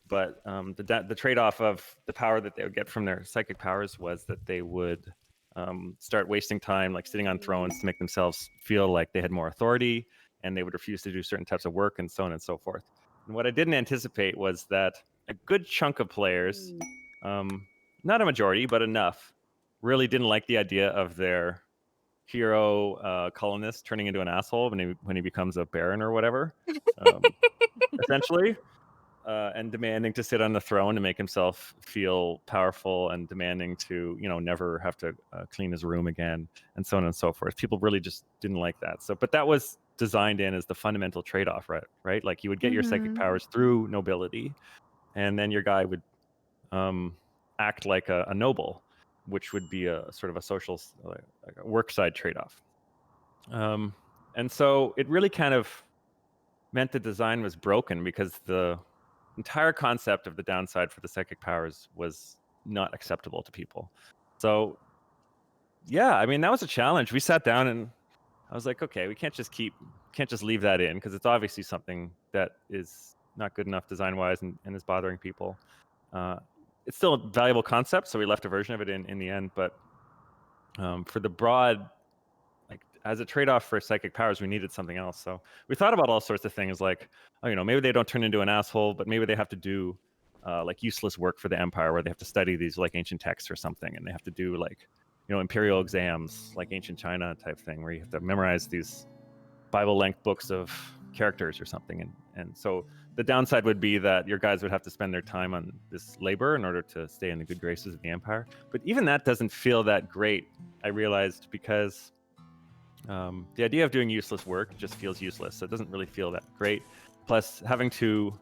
but the trade-off of the power that they would get from their psychic powers was that they would start wasting time like sitting on thrones to make themselves feel like they had more authority, and they would refuse to do certain types of work, and so on and so forth. And what I didn't anticipate was that a good chunk of players, not a majority, but enough, really didn't like the idea of their hero colonist turning into an asshole when he becomes a baron or whatever, essentially, and demanding to sit on the throne to make himself feel powerful, and demanding to never have to clean his room again, and so on and so forth. People really just didn't like that. But that was designed in as the fundamental trade-off, right? Like you would get your psychic powers through nobility, and then your guy would act like a noble, which would be a sort of a social, like a work side trade-off. And so it really kind of meant the design was broken, because the entire concept of the downside for the psychic powers was not acceptable to people. So yeah, that was a challenge. We sat down and I was like, okay, we can't just leave that in, because it's obviously something that is not good enough design-wise and is bothering people. It's still a valuable concept, so we left a version of it in the end. But for the broad, like as a trade-off for psychic powers, we needed something else. So we thought about all sorts of things, like, maybe they don't turn into an asshole, but maybe they have to do like useless work for the Empire, where they have to study these like ancient texts or something, and they have to do like imperial exams, like ancient China type thing, where you have to memorize these Bible-length books of characters or something. And so the downside would be that your guys would have to spend their time on this labor in order to stay in the good graces of the Empire. But even that doesn't feel that great, I realized, because the idea of doing useless work just feels useless. So it doesn't really feel that great. Plus, having to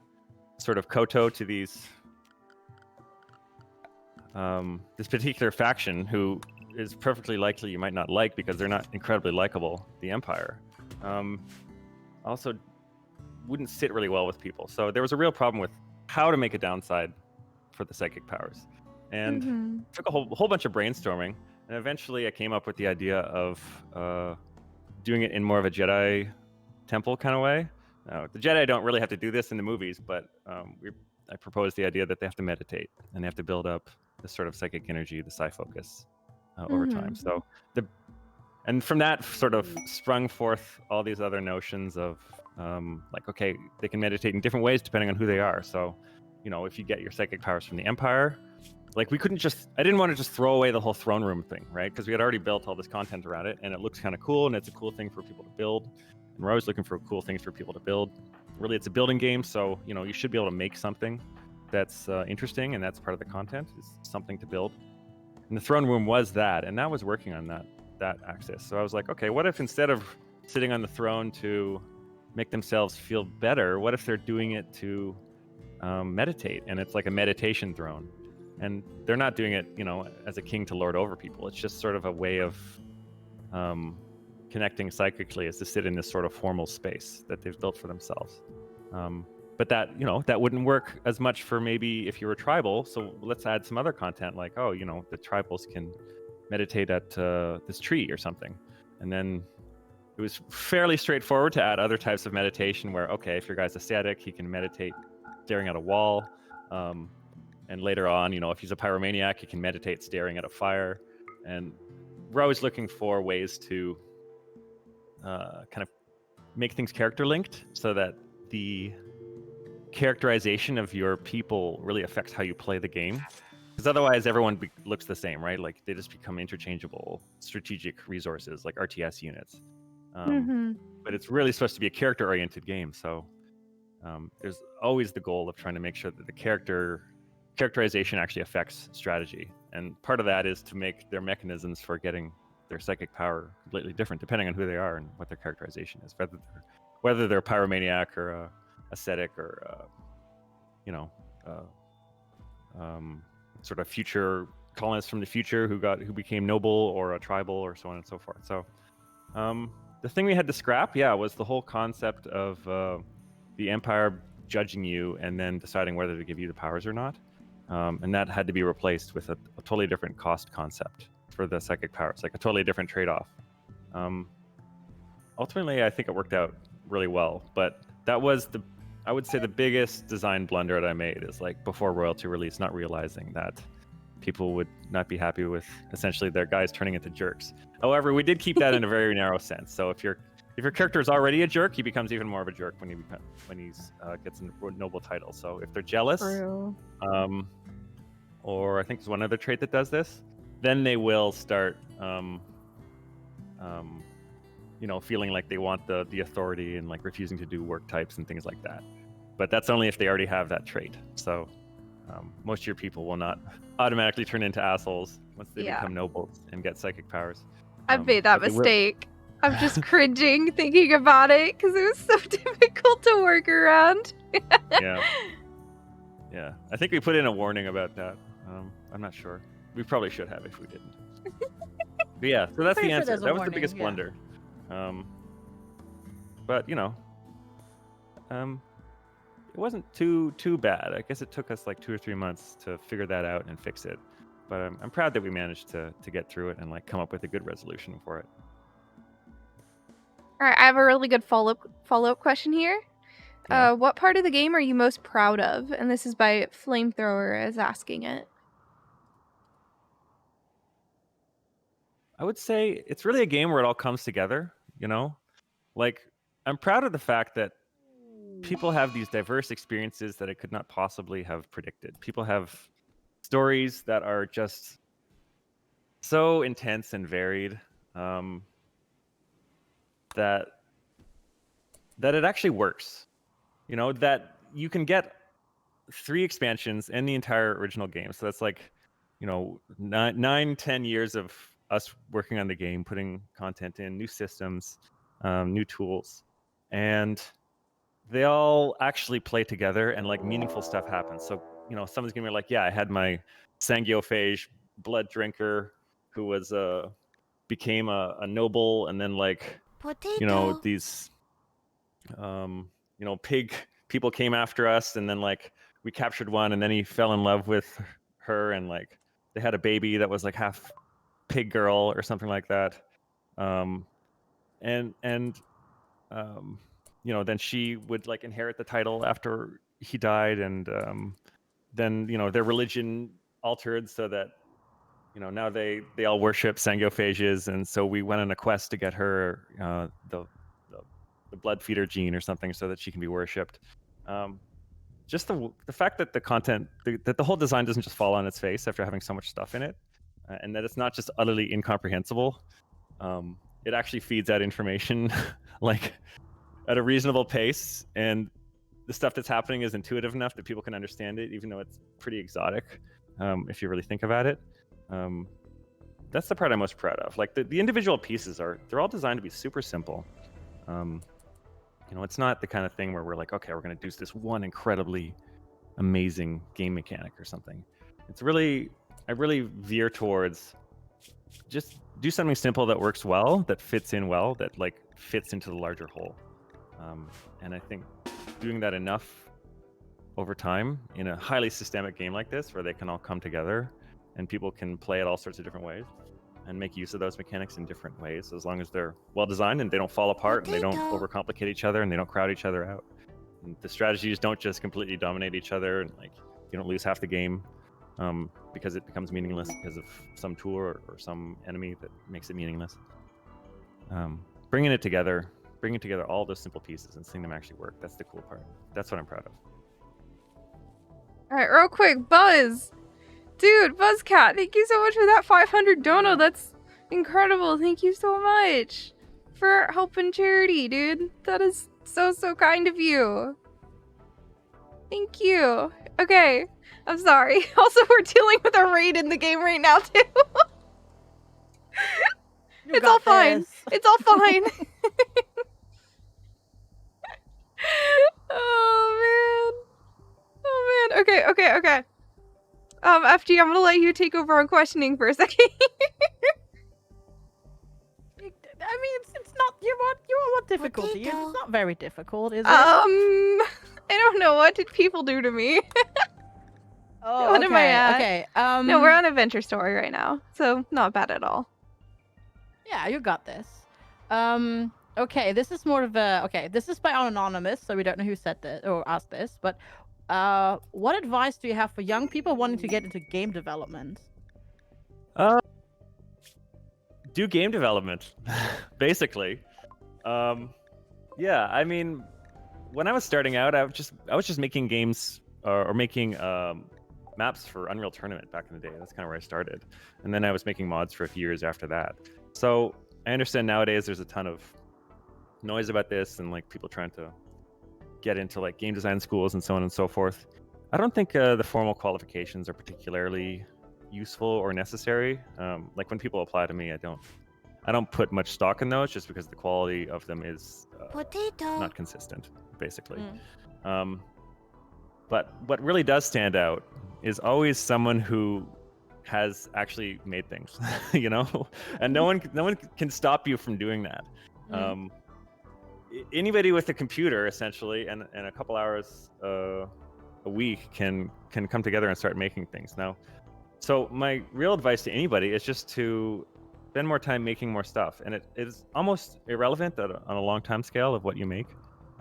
sort of koto to these this particular faction who is perfectly likely you might not like because they're not incredibly likable, the Empire, also wouldn't sit really well with people. So there was a real problem with how to make a downside for the psychic powers. And took a whole bunch of brainstorming. And eventually I came up with the idea of doing it in more of a Jedi temple kind of way. Now, the Jedi don't really have to do this in the movies, but I proposed the idea that they have to meditate and they have to build up this sort of psychic energy, the psi focus, over time. So and from that sort of sprung forth all these other notions of like, okay, they can meditate in different ways depending on who they are. So, you know, if you get your psychic powers from the Empire, like I didn't want to just throw away the whole throne room thing, right? Because we had already built all this content around it and it looks kind of cool and it's a cool thing for people to build. And we're always looking for cool things for people to build. Really, it's a building game, so, you know, you should be able to make something that's interesting, and that's part of the content, is something to build. And the throne room was that, and that was working on that axis. So I was like, okay, what if instead of sitting on the throne to make themselves feel better, what if they're doing it to meditate, and it's like a meditation throne? And they're not doing it, you know, as a king to lord over people. It's just sort of a way of connecting psychically, is to sit in this sort of formal space that they've built for themselves. But that, you know, that wouldn't work as much for maybe if you were tribal. So let's add some other content like, oh, you know, the tribals can meditate at this tree or something. And then it was fairly straightforward to add other types of meditation where, okay, if your guy's ascetic, he can meditate staring at a wall. And later on, you know, if he's a pyromaniac, he can meditate staring at a fire. And we're always looking for ways to kind of make things character linked so that the characterization of your people really affects how you play the game. Because otherwise, everyone looks the same, right? Like they just become interchangeable strategic resources, like RTS units. But it's really supposed to be a character-oriented game, so there's always the goal of trying to make sure that the characterization actually affects strategy. And part of that is to make their mechanisms for getting their psychic power completely different, depending on who they are and what their characterization is, whether they're a pyromaniac or a ascetic or you know, sort of future colonists from the future who became noble, or a tribal, or so on and so forth. So the thing we had to scrap, was the whole concept of the Empire judging you and then deciding whether to give you the powers or not. And that had to be replaced with a totally different cost concept for the psychic powers, like a totally different trade-off. Ultimately, I think it worked out really well, but that was I would say the biggest design blunder that I made is like before royalty release, not realizing that people would not be happy with essentially their guys turning into jerks. However, we did keep that in a very narrow sense. So if your character is already a jerk, he becomes even more of a jerk when he gets a noble title. So if they're jealous, or I think there's one other trait that does this, then they will start, you know, feeling like they want the authority and like refusing to do work types and things like that. But that's only if they already have that trait. So most of your people will not automatically turn into assholes once they become nobles and get psychic powers. I've made that mistake. I'm just cringing thinking about it because it was so difficult to work around. Yeah. I think we put in a warning about that. I'm not sure. We probably should have if we didn't. But yeah, so that's the answer. That was the biggest blunder. But you know, it wasn't too bad. I guess it took us like 2 or 3 months to figure that out and fix it. But I'm proud that we managed to get through it and like come up with a good resolution for it. All right, I have a really good follow-up question here. What part of the game are you most proud of? And this is by Flamethrower is asking it. I would say it's really a game where it all comes together, you know? Like, I'm proud of the fact that people have these diverse experiences that I could not possibly have predicted. People have stories that are just so intense and varied that it actually works. You know, that you can get 3 expansions and the entire original game. So that's like, 10 years of us working on the game, putting content in, new systems, new tools, and they all actually play together and like meaningful stuff happens. So, someone's gonna be like, yeah, I had my Sangiophage blood drinker who was became a noble, and then like these pig people came after us, and then like we captured one, and then he fell in love with her, and like they had a baby that was like half pig girl or something like that. And then she would like inherit the title after he died, and then their religion altered so that now they all worship Sangiophages, and so we went on a quest to get her the blood feeder gene or something so that she can be worshipped. Just the fact that the content that the whole design doesn't just fall on its face after having so much stuff in it, and that it's not just utterly incomprehensible. It actually feeds out information like at a reasonable pace, and the stuff that's happening is intuitive enough that people can understand it, even though it's pretty exotic if you really think about it. That's the part I'm most proud of. Like the individual pieces they're all designed to be super simple. It's not the kind of thing where we're like, okay, we're going to do this one incredibly amazing game mechanic or something. I really veer towards just do something simple that works well, that fits in well, that like fits into the larger whole. And I think doing that enough over time in a highly systemic game like this, where they can all come together and people can play it all sorts of different ways and make use of those mechanics in different ways, as long as they're well designed and they don't fall apart and they don't overcomplicate each other and they don't crowd each other out. And the strategies don't just completely dominate each other, and like you don't lose half the game because it becomes meaningless because of some tool or some enemy that makes it meaningless. Bringing together all those simple pieces and seeing them actually work, that's the cool part. That's what I'm proud of. All right, real quick, Buzz. Dude, Buzzcat, thank you so much for that 500 dono. That's incredible. Thank you so much for helping charity, dude. That is so kind of you. Thank you. Okay, I'm sorry. Also, we're dealing with a raid in the game right now, too. It's all fine. It's all fine. Oh, man. Okay. FG, I'm gonna let you take over on questioning for a second. I mean, it's not. You want what difficulty? It's not very difficult, is it? I don't know. What did people do to me? Oh, what am I at? Okay. No, we're on Adventure Story right now, so not bad at all. Yeah, you got this. Okay, this is more of a. Okay, this is by anonymous, so we don't know who said this or asked this. But what advice do you have for young people wanting to get into game development? Do game development, basically. Yeah, I mean, when I was starting out, I was just making games or making maps for Unreal Tournament back in the day. That's kind of where I started, and then I was making mods for a few years after that. So I understand nowadays there's a ton of noise about this and like people trying to get into like game design schools and so on and so forth. I don't think the formal qualifications are particularly useful or necessary. Like when people apply to me, I don't put much stock in those, just because the quality of them is not consistent, basically. But what really does stand out is always someone who has actually made things, and no one can stop you from doing that. Anybody with a computer, essentially, and a couple hours a week can come together and start making things. Now, so my real advice to anybody is just to spend more time making more stuff, and it is almost irrelevant on a long time scale of what you make,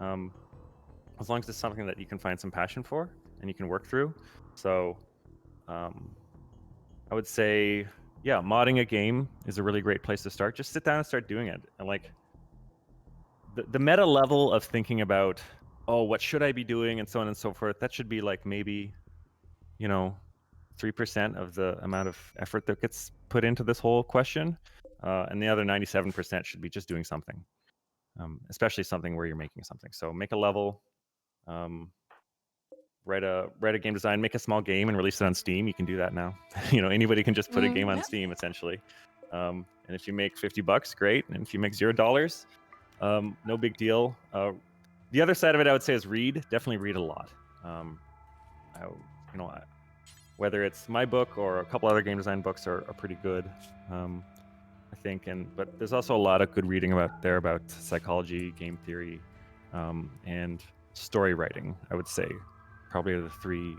as long as it's something that you can find some passion for and you can work through. So I would say, yeah, modding a game is a really great place to start. Just sit down and start doing it. And like the meta level of thinking about, oh, what should I be doing, and so on and so forth, that should be like maybe 3% of the amount of effort that gets put into this whole question, and the other 97% should be just doing something, especially something where you're making something. So make a level, write a game design, make a small game, and release it on Steam. You can do that now. You know, anybody can just put a game on Steam essentially. And if you make $50, great. And if you make $0, no big deal. The other side of it, I would say, is read. Definitely read a lot. Whether it's my book or a couple other game design books are pretty good, I think. But there's also a lot of good reading about psychology, game theory, and story writing. I would say probably are the three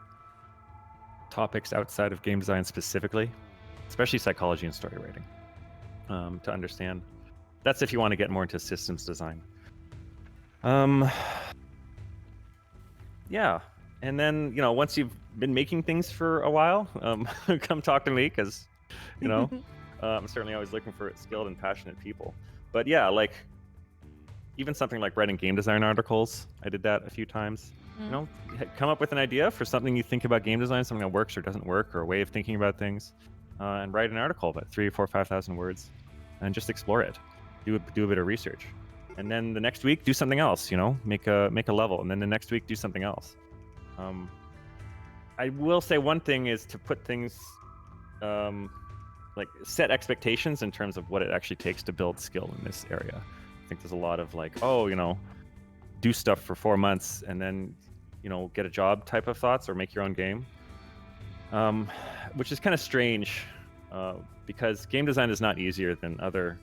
topics outside of game design specifically, especially psychology and story writing, to understand. That's if you want to get more into systems design. Yeah. And then, once you've been making things for a while, come talk to me, because, I'm certainly always looking for skilled and passionate people. But yeah, like even something like writing game design articles, I did that a few times. Come up with an idea for something you think about game design, something that works or doesn't work, or a way of thinking about things, and write an article about 3,000, 4,000, 5,000 words, and just explore it. Do a bit of research, and then the next week do something else. Make a level, and then the next week do something else. I will say one thing is to put things, like set expectations in terms of what it actually takes to build skill in this area. I think there's a lot of like, do stuff for 4 months and then, get a job type of thoughts, or make your own game, which is kind of strange, because game design is not easier than other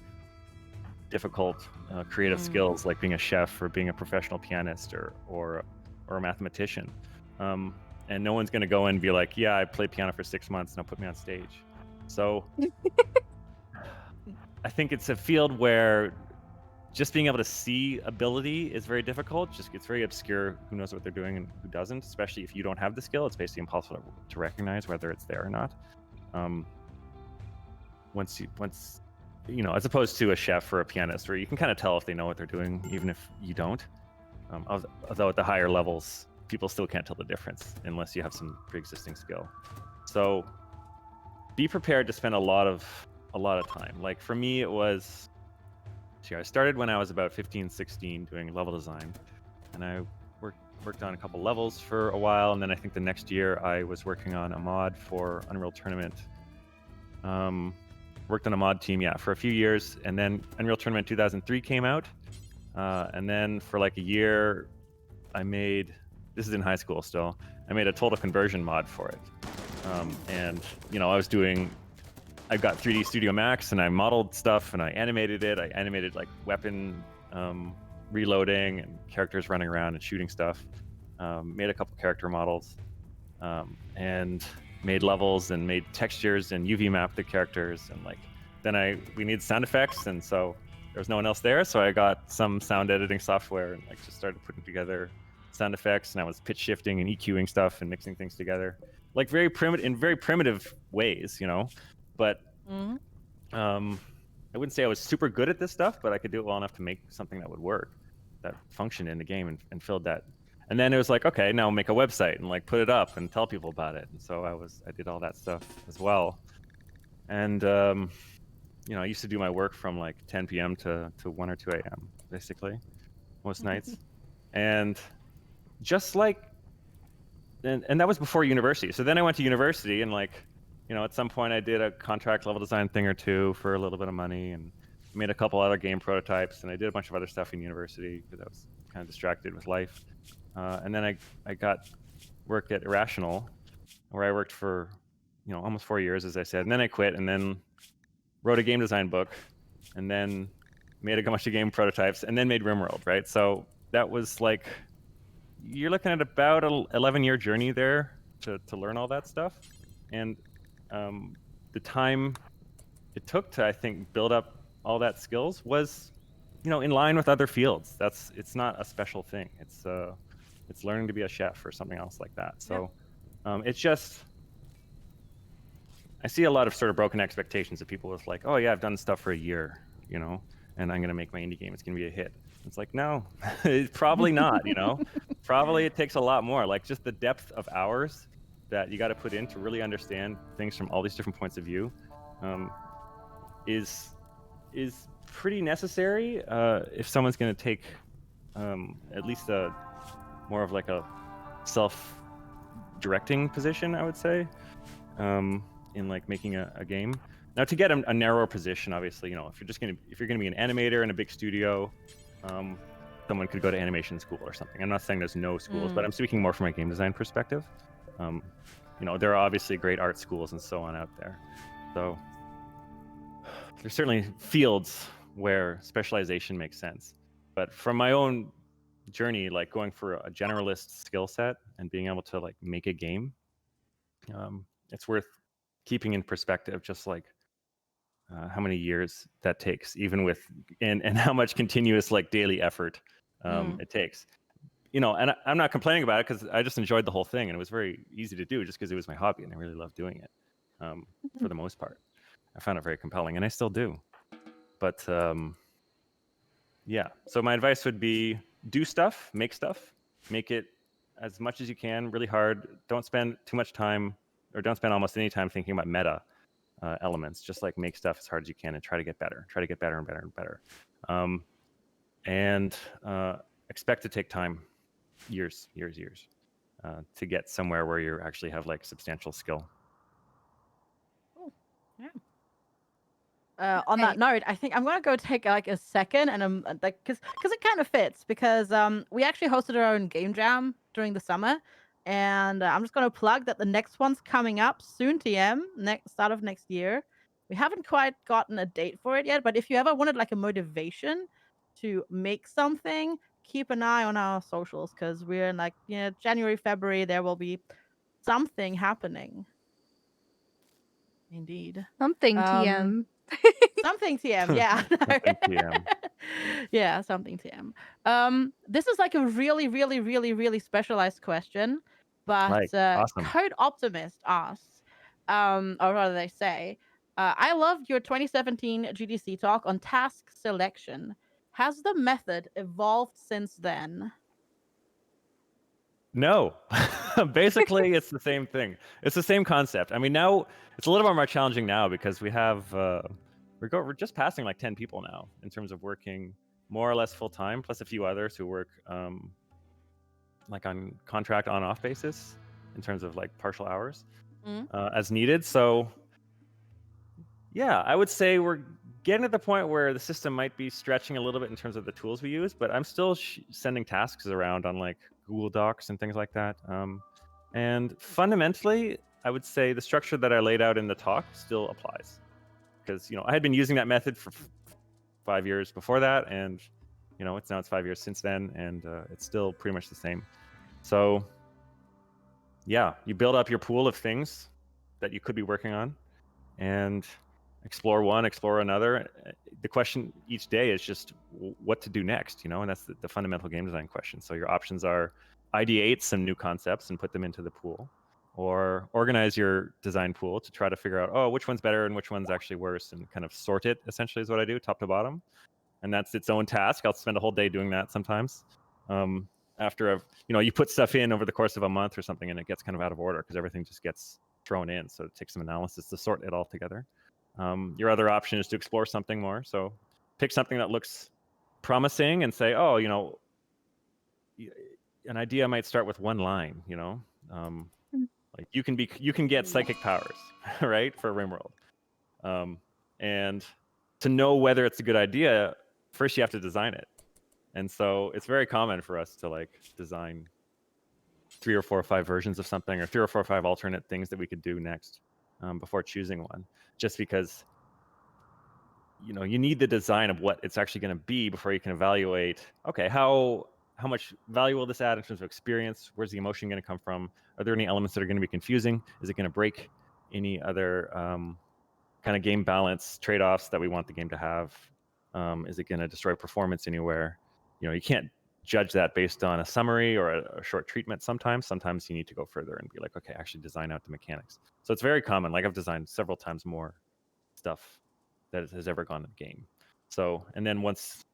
difficult creative skills, like being a chef or being a professional pianist or a mathematician. And no one's going to go and be like, yeah, I played piano for 6 months, now put me on stage. So I think it's a field where just being able to see ability is very difficult. It's very obscure who knows what they're doing and who doesn't, especially if you don't have the skill. It's basically impossible to recognize whether it's there or not. Once as opposed to a chef or a pianist, where you can kind of tell if they know what they're doing, even if you don't. Although at the higher levels, people still can't tell the difference unless you have some pre-existing skill. So be prepared to spend a lot of time. Like for me, it was, I started when I was about 15, 16 doing level design, and I worked on a couple levels for a while, and then I think the next year I was working on a mod for Unreal Tournament. Worked on a mod team, for a few years, and then Unreal Tournament 2003 came out, and then for like a year this is in high school still, I made a total conversion mod for it. And I got 3D Studio Max, and I modeled stuff, and I animated it. I animated like weapon reloading and characters running around and shooting stuff. Made a couple character models, and made levels and made textures and UV mapped the characters. And then we needed sound effects, and so there was no one else there, so I got some sound editing software and just started putting together sound effects, and I was pitch shifting and EQing stuff and mixing things together, like very primitive ways, But I wouldn't say I was super good at this stuff, but I could do it well enough to make something that would work, that functioned in the game and filled that. And then it was like, okay, now make a website and put it up and tell people about it. And so I did all that stuff as well. And I used to do my work from 10 p.m. to 1 or 2 a.m. basically most nights. And just and that was before university. So then I went to university, and at some point I did a contract level design thing or two for a little bit of money, and made a couple other game prototypes, and I did a bunch of other stuff in university because I was kind of distracted with life. And then I got work at Irrational, where I worked for almost 4 years, as I said. And then I quit, and then wrote a game design book, and then made a bunch of game prototypes, and then made RimWorld, right? So that was you're looking at about an 11-year journey there to learn all that stuff. And the time it took to, I think, build up all that skills was, in line with other fields. It's not a special thing. It's learning to be a chef or something else like that. So it's just, I see a lot of sort of broken expectations of people with oh yeah, I've done stuff for a year, and I'm going to make my indie game. It's going to be a hit. It's no, it's probably not, Probably it takes a lot more, just the depth of hours that you got to put in to really understand things from all these different points of view is pretty necessary if someone's going to take at least more of a directing position, I would say, in like making a game. Now, to get a narrower position, obviously, you know, if you're gonna be an animator in a big studio, someone could go to animation school or something. I'm not saying there's no schools, but I'm speaking more from a game design perspective. You know, there are obviously great art schools and so on out there. So there's certainly fields where specialization makes sense. But from my own journey, like going for a generalist skill set and being able to like make a game, it's worth keeping in perspective, just like how many years that takes, even with and how much continuous like daily effort it takes. You know, and I'm not complaining about it because I just enjoyed the whole thing and it was very easy to do just because it was my hobby and I really loved doing it. For the most part, I found it very compelling and I still do. But yeah, so my advice would be do stuff, make it as much as you can, really hard. Don't spend too much time, or don't spend almost any time thinking about meta elements. Just like make stuff as hard as you can and try to get better. Try to get better and better and better. And expect to take time, years, to get somewhere where you actually have like substantial skill. Yeah. On that note, I think I'm gonna go take like a second, and like, cause it kind of fits because we actually hosted our own game jam during the summer, and I'm just gonna plug that the next one's coming up soon. TM start of next year. We haven't quite gotten a date for it yet, but if you ever wanted like a motivation to make something, keep an eye on our socials because we're in like January, February. There will be something happening. Indeed. Something TM. Something TM, yeah. Something TM. Yeah, something TM. This is like a really, really, really, really specialized question, but Like, awesome. Code Optimist asks, or rather they say, I loved your 2017 GDC talk on task selection. Has the method evolved since then? No, basically it's the same thing. It's the same concept. I mean, now it's a little more challenging now because we have we're just passing like 10 people now in terms of working more or less full time, plus a few others who work like on contract on-off basis in terms of like partial hours as needed. So yeah, I would say we're getting to the point where the system might be stretching a little bit in terms of the tools we use, but I'm still sending tasks around on like Google Docs and things like that. And fundamentally, I would say the structure that I laid out in the talk still applies because, you know, I had been using that method for 5 years before that. And, you know, it's 5 years since then, and it's still pretty much the same. So yeah, you build up your pool of things that you could be working on and explore one, explore another. The question each day is just what to do next, you know, and that's the fundamental game design question. So your options are ideate some new concepts and put them into the pool, or organize your design pool to try to figure out, oh, which one's better and which one's actually worse, and kind of sort it, essentially, is what I do, top to bottom. And that's its own task. I'll spend a whole day doing that sometimes. After you put stuff in over the course of a month or something, and it gets kind of out of order because everything just gets thrown in. So it takes some analysis to sort it all together. Your other option is to explore something more. So pick something that looks promising and say, oh, you know, an idea might start with one line, you know, like you can get psychic powers, right, for RimWorld. And to know whether it's a good idea, first you have to design it. And so it's very common for us to like design 3 or 4 or 5 versions of something, or 3 or 4 or 5 alternate things that we could do next before choosing one, just because, you know, you need the design of what it's actually going to be before you can evaluate, okay, how much value will this add in terms of experience? Where's the emotion going to come from? Are there any elements that are going to be confusing? Is it going to break any other kind of game balance trade-offs that we want the game to have? Is it going to destroy performance anywhere? You know, you can't judge that based on a summary or a short treatment. Sometimes you need to go further and be like, okay, actually design out the mechanics. So it's very common. Like I've designed several times more stuff that has ever gone in the game. So, and then once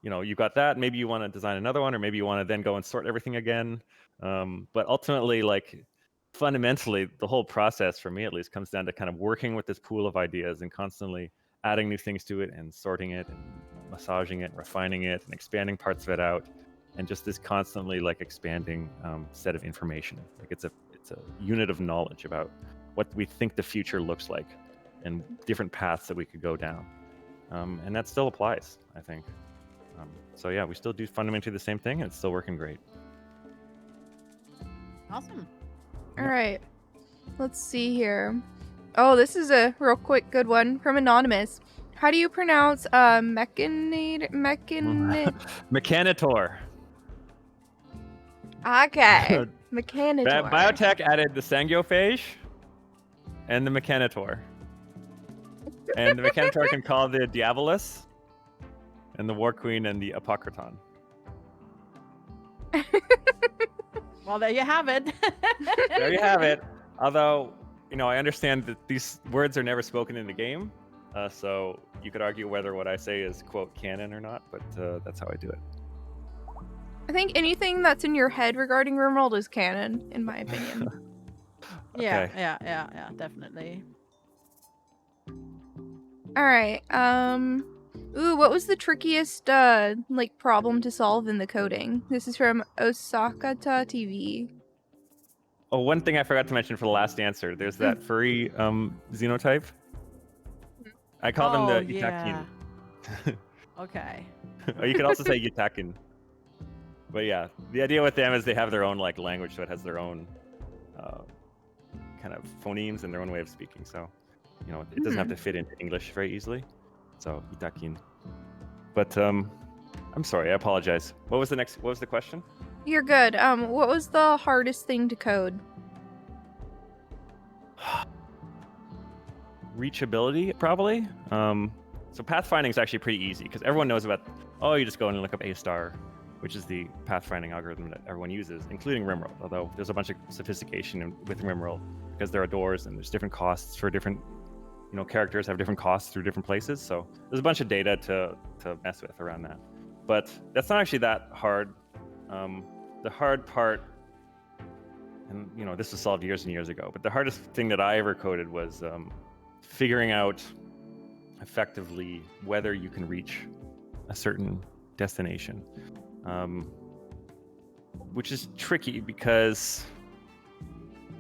you know, you've got that, maybe you want to design another one, or maybe you want to then go and sort everything again. But ultimately, like fundamentally, the whole process, for me at least, comes down to kind of working with this pool of ideas and constantly adding new things to it and sorting it and massaging it, refining it, and expanding parts of it out. and just this constantly like expanding set of information. Like it's a unit of knowledge about what we think the future looks like and different paths that we could go down. And that still applies, I think. So yeah, we still do fundamentally the same thing, and it's still working great. Awesome. All right. Let's see here. Oh, this is a real quick good one from Anonymous. How do you pronounce mechanator? Mechanitor. Okay. Mechanitor. Biotech added the Sangiophage and the Mechanitor. And the Mechanitor can call the Diabolus and the War Queen and the Apocryphon. Well, there you have it. There you have it. Although, I understand that these words are never spoken in the game. So you could argue whether what I say is, quote, canon or not, but that's how I do it. I think anything that's in your head regarding RimWorld is canon, in my opinion. Okay. Yeah, definitely. All right. Ooh, what was the trickiest problem to solve in the coding? This is from Osakata TV. Oh, one thing I forgot to mention for the last answer. There's that furry xenotype. I call them the Itakin. Yeah. Okay. Or you could also say Yutakin. But yeah, the idea with them is they have their own like language, so it has their own kind of phonemes and their own way of speaking. So, it doesn't have to fit into English very easily. So Itakin. But I'm sorry, I apologize. What was the question? You're good. What was the hardest thing to code? Reachability, probably. So pathfinding is actually pretty easy because everyone knows about. Oh, you just go in and look up A*, which is the pathfinding algorithm that everyone uses, including RimWorld. Although there's a bunch of sophistication with RimWorld because there are doors and there's different costs for different. Characters have different costs through different places, so there's a bunch of data to mess with around that. But that's not actually that hard. The hard part, and this was solved years and years ago, but the hardest thing that I ever coded was figuring out effectively whether you can reach a certain destination, which is tricky because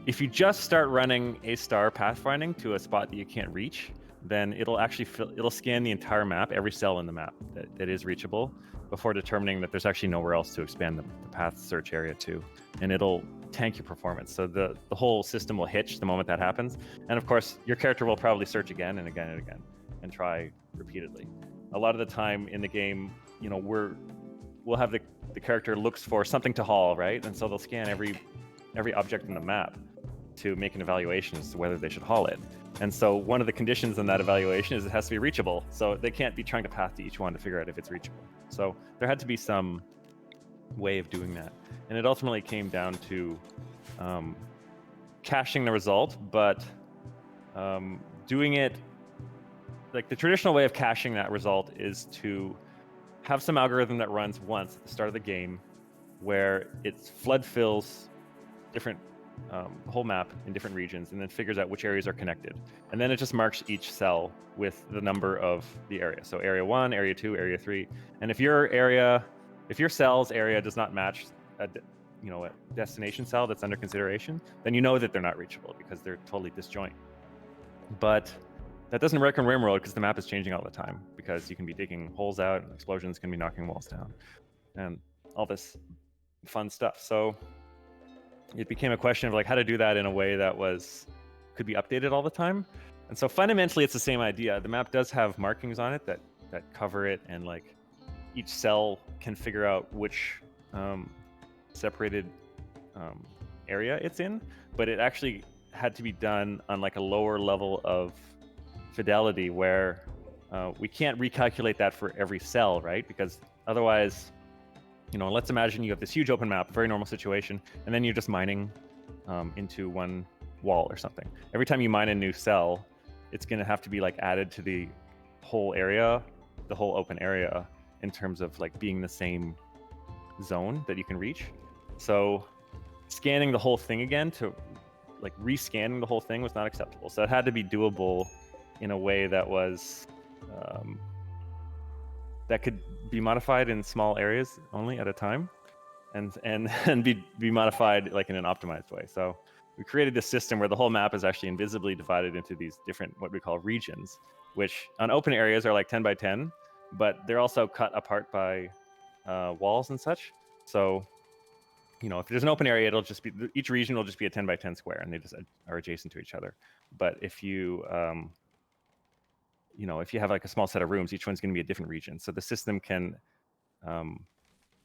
if you just start running A* pathfinding to a spot that you can't reach, then it'll actually it'll scan the entire map, every cell in the map that is reachable, before determining that there's actually nowhere else to expand the path search area to, and it'll tank your performance. So the whole system will hitch the moment that happens, and of course your character will probably search again and again and again and try repeatedly. A lot of the time in the game, we'll have the character looks for something to haul, right? And so they'll scan every object in the map to make an evaluation as to whether they should haul it. And so one of the conditions in that evaluation is it has to be reachable. So they can't be trying to path to each one to figure out if it's reachable. So there had to be some way of doing that. And it ultimately came down to caching the result, but doing it like the traditional way of caching that result is to have some algorithm that runs once at the start of the game where it flood fills different the whole map in different regions and then figures out which areas are connected, and then it just marks each cell with the number of the area. So area 1, area 2, area 3, and if your cell's area does not match a destination cell that's under consideration, then you know that they're not reachable because they're totally disjoint. But that doesn't work in RimWorld because the map is changing all the time, because you can be digging holes out and explosions can be knocking walls down and all this fun stuff. So it became a question of like how to do that in a way that could be updated all the time. And so fundamentally it's the same idea. The map does have markings on it that cover it, and like each cell can figure out which separated area it's in, but it actually had to be done on like a lower level of fidelity where we can't recalculate that for every cell, right? Because otherwise, let's imagine you have this huge open map, very normal situation, and then you're just mining into one wall or something. Every time you mine a new cell, it's going to have to be like added to the whole area, the whole open area, in terms of like being the same zone that you can reach. So scanning the whole thing again to like rescanning the whole thing was not acceptable. So it had to be doable in a way that was that could be modified in small areas only at a time. and be modified like in an optimized way. So we created this system where the whole map is actually invisibly divided into these different what we call regions, which on open areas are like 10 by 10, but they're also cut apart by walls and such. So if there's an open area, it'll just be each region will just be a 10 by 10 square, and they just are adjacent to each other. But if you if you have like a small set of rooms, each one's going to be a different region. So the system can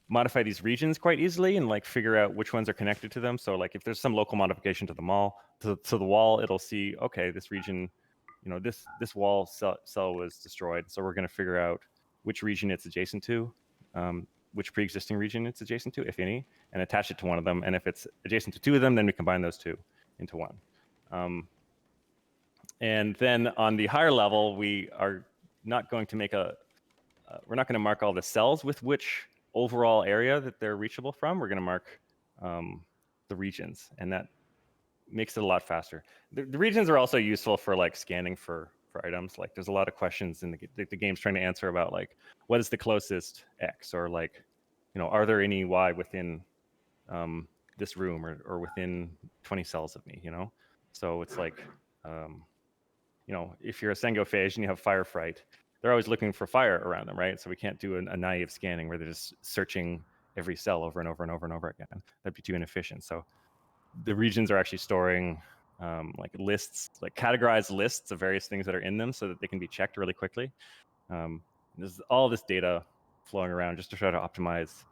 modify these regions quite easily and like figure out which ones are connected to them. So like if there's some local modification to the wall, it'll see, okay, this region, this wall cell was destroyed, so we're going to figure out which region it's adjacent to, which pre-existing region it's adjacent to, if any, and attach it to one of them. And if it's adjacent to two of them, then we combine those two into one. And then on the higher level, we are not going to make we're not going to mark all the cells with which overall area that they're reachable from. We're going to mark the regions, and that makes it a lot faster. The regions are also useful for like scanning for items. Like there's a lot of questions in the game's trying to answer about like what is the closest X, or like are there any Y within this room or within 20 cells of me. So it's like if you're a Sengophage and you have fire fright, they're always looking for fire around them, right? So we can't do a naive scanning where they're just searching every cell over and over and over and over again. That'd be too inefficient. So the regions are actually storing like lists, like categorized lists of various things that are in them, so that they can be checked really quickly. There's all this data flowing around just to try to optimize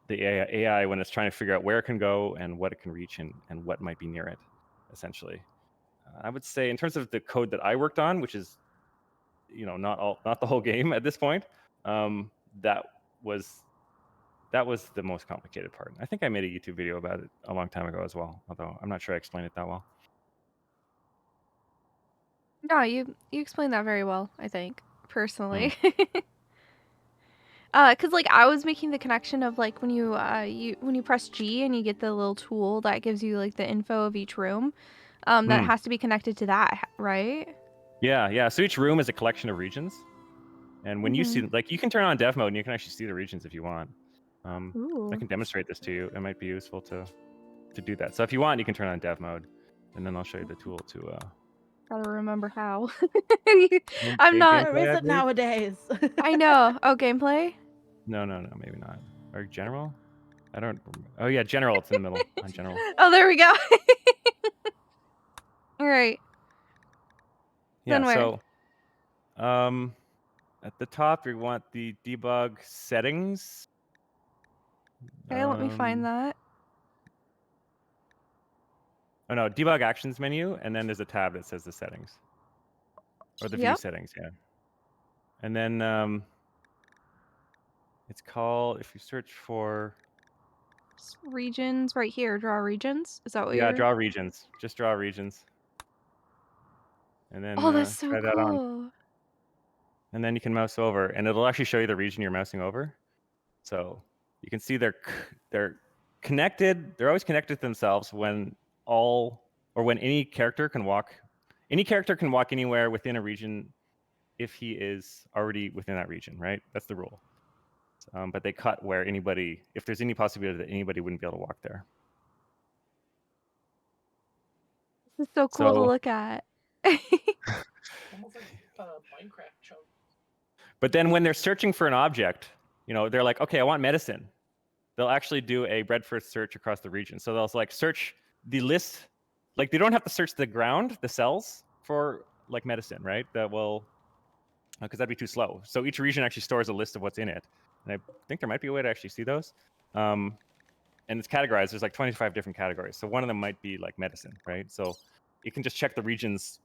the AI when it's trying to figure out where it can go and what it can reach and what might be near it, essentially. I would say in terms of the code that I worked on, which is not the whole game at this point, that was the most complicated part. I think I made a YouTube video about it a long time ago as well, although I'm not sure I explained it that well. No, you explained that very well, I think, personally. Cause like I was making the connection of like when you when you press G and you get the little tool that gives you like the info of each room, that has to be connected to that, right? Yeah. So each room is a collection of regions, and when you see, like, you can turn on dev mode and you can actually see the regions if you want. I can demonstrate this to you. It might be useful to do that. So if you want, you can turn on dev mode, and then I'll show you the tool to. Gotta remember how. I'm not. Where is it nowadays? I know. Oh, gameplay? No, maybe not. Or general? I don't. Oh yeah, general. It's in the middle on general. Oh, there we go. All right. Yeah. Then where? So, at the top, we want the debug settings. Okay, let me find that. Oh no, debug actions menu, and then there's a tab that says the settings, or the view settings. Yeah. And then it's called, if you search for regions right here, draw regions. Is that what you're? Yeah, draw regions. Just draw regions. And then that's so try that cool. on. And then you can mouse over, and it'll actually show you the region you're mousing over. So you can see they're connected. They're always connected to themselves when any character can walk. Any character can walk anywhere within a region if he is already within that region, right? That's the rule. But they cut where if there's any possibility that anybody wouldn't be able to walk there. This is so cool to look at. Almost like Minecraft chunk. But then when they're searching for an object, they're like, okay, I want medicine. They'll actually do a breadth first search across the region. So they'll like search the list. Like they don't have to search the ground, the cells for like medicine, right? That will, because that'd be too slow. So each region actually stores a list of what's in it. And I think there might be a way to actually see those. And it's categorized. There's like 25 different categories. So one of them might be like medicine, right? So you can just check the region's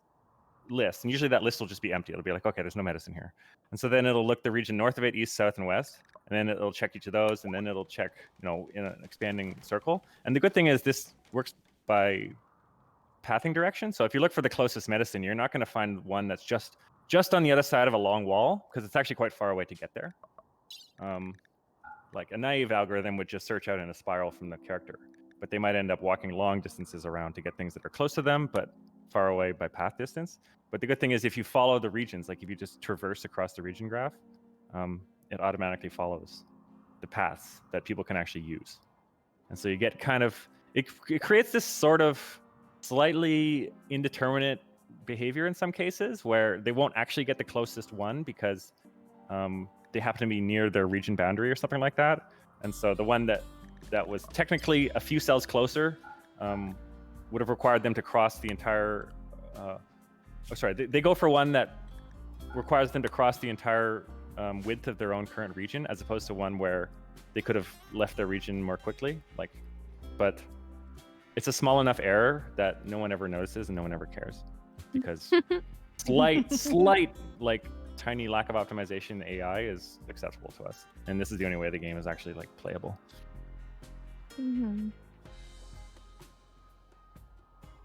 list, and usually that list will just be empty. It'll be like, okay, there's no medicine here. And so then it'll look the region north of it, east, south, and west, and then it'll check each of those, and then it'll check, in an expanding circle. And the good thing is this works by pathing direction. So if you look for the closest medicine, you're not going to find one that's just on the other side of a long wall, because it's actually quite far away to get there. Like a naive algorithm would just search out in a spiral from the character, but they might end up walking long distances around to get things that are close to them, but far away by path distance. But the good thing is if you follow the regions, like if you just traverse across the region graph, it automatically follows the paths that people can actually use. And so you get kind of it creates this sort of slightly indeterminate behavior in some cases where they won't actually get the closest one because they happen to be near their region boundary or something like that. And so the one that was technically a few cells closer would have required them to cross the entire. They go for one that requires them to cross the entire width of their own current region, as opposed to one where they could have left their region more quickly. But it's a small enough error that no one ever notices and no one ever cares, because slight like tiny lack of optimization in AI is acceptable to us, and this is the only way the game is actually like playable. Mm-hmm.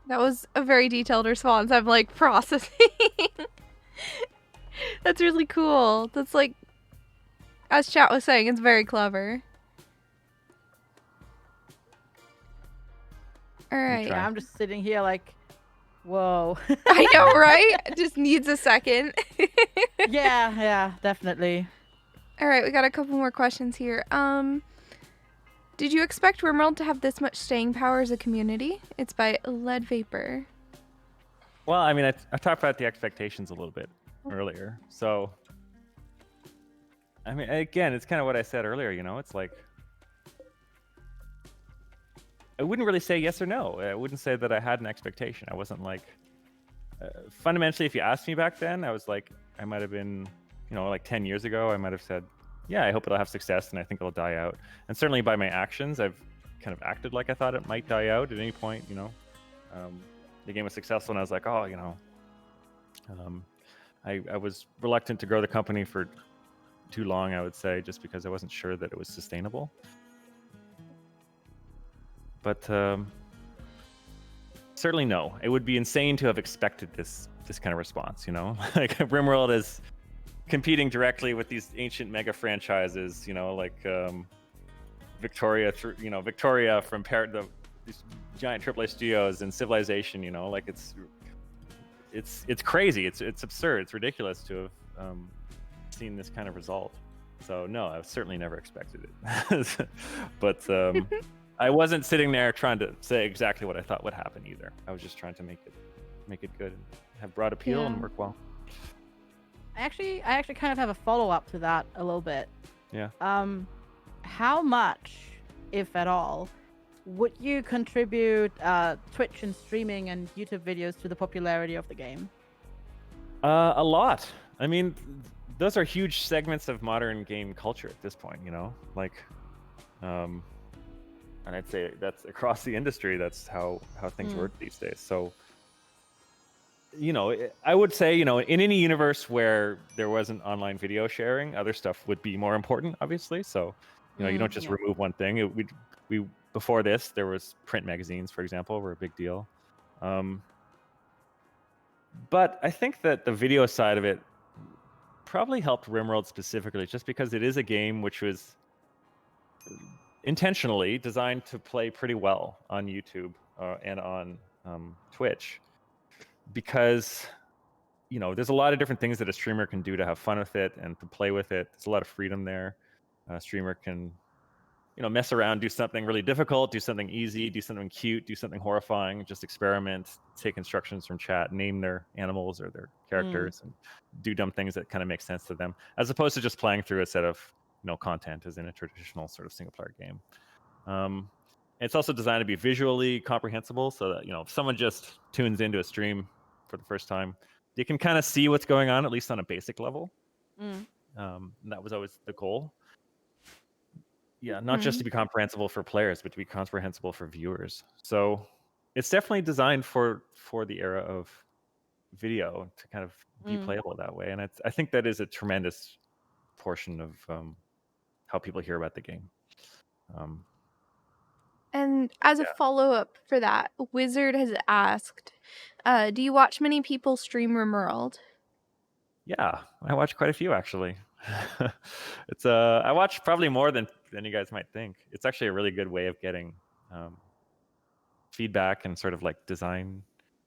That was a very detailed response. I'm like processing. That's really cool. That's like, as chat was saying, it's very clever. All right. Yeah, I'm just sitting here like, whoa. I know, right? It just needs a second. Yeah, definitely. All right, we got a couple more questions here. Did you expect RimWorld to have this much staying power as a community? It's by Lead Vapor. Well, I mean, I talked about the expectations a little bit earlier. So, I mean, again, it's kind of what I said earlier, you know? It's like, I wouldn't really say yes or no. I wouldn't say that I had an expectation. I wasn't like, fundamentally, if you asked me back then, I was like, I might have been, you know, like 10 years ago, I might have said, yeah, I hope it'll have success and I think it'll die out. And certainly by my actions, I've kind of acted like I thought it might die out at any point, you know. The game was successful and I was like, oh, you know, I was reluctant to grow the company for too long, I would say, just because I wasn't sure that it was sustainable. But certainly no. It would be insane to have expected this kind of response, you know? Like RimWorld is competing directly with these ancient mega franchises, you know, like Victoria from these giant AAA studios and Civilization, you know, like it's crazy. It's absurd. It's ridiculous to have seen this kind of result. So no, I certainly never expected it. But I wasn't sitting there trying to say exactly what I thought would happen either. I was just trying to make it good and have broad appeal and work well. I actually kind of have a follow-up to that a little bit. Yeah. How much, if at all, would you contribute Twitch and streaming and YouTube videos to the popularity of the game? A lot. I mean, those are huge segments of modern game culture at this point, you know? Like, and I'd say that's across the industry. That's how things work these days. So, you know, I would say, you know, in any universe where there wasn't online video sharing, other stuff would be more important, obviously. So, you know, you don't just remove one thing. We before this, there was print magazines, for example, were a big deal. But I think that the video side of it probably helped RimWorld specifically, just because it is a game which was intentionally designed to play pretty well on YouTube and on Twitch, because, you know, there's a lot of different things that a streamer can do to have fun with it and to play with it. There's a lot of freedom there. A streamer can, you know, mess around, do something really difficult, do something easy, do something cute, do something horrifying, just experiment, take instructions from chat, name their animals or their characters, and do dumb things that kind of make sense to them, as opposed to just playing through a set of, you know, content as in a traditional sort of single player game. It's also designed to be visually comprehensible, so that, you know, if someone just tunes into a stream for the first time, they can kind of see what's going on, at least on a basic level. That was always the goal. Yeah, not just to be comprehensible for players, but to be comprehensible for viewers. So it's definitely designed for the era of video to kind of be playable that way. And I think that is a tremendous portion of how people hear about the game. And as a follow-up for that, Wizard has asked, do you watch many people stream RimWorld? Yeah, I watch quite a few, actually. It's I watch probably more than you guys might think. It's actually a really good way of getting feedback and sort of like design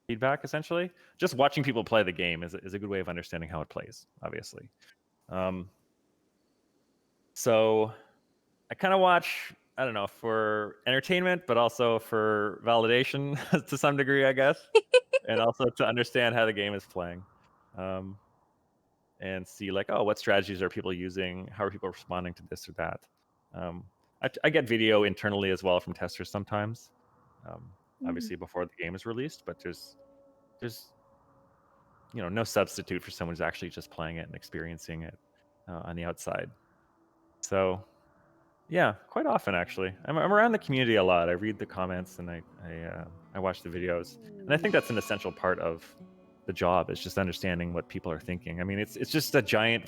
feedback, essentially. Just watching people play the game is a good way of understanding how it plays, obviously. So I kind of watch I don't know, for entertainment, but also for validation to some degree, I guess, and also to understand how the game is playing, and see like, oh, what strategies are people using? How are people responding to this or that? I get video internally as well from testers sometimes, obviously before the game is released, but there's no substitute for someone who's actually just playing it and experiencing it on the outside. So yeah, quite often actually. I'm around the community a lot. I read the comments and I watch the videos, and I think that's an essential part of the job, is just understanding what people are thinking. I mean, it's just a giant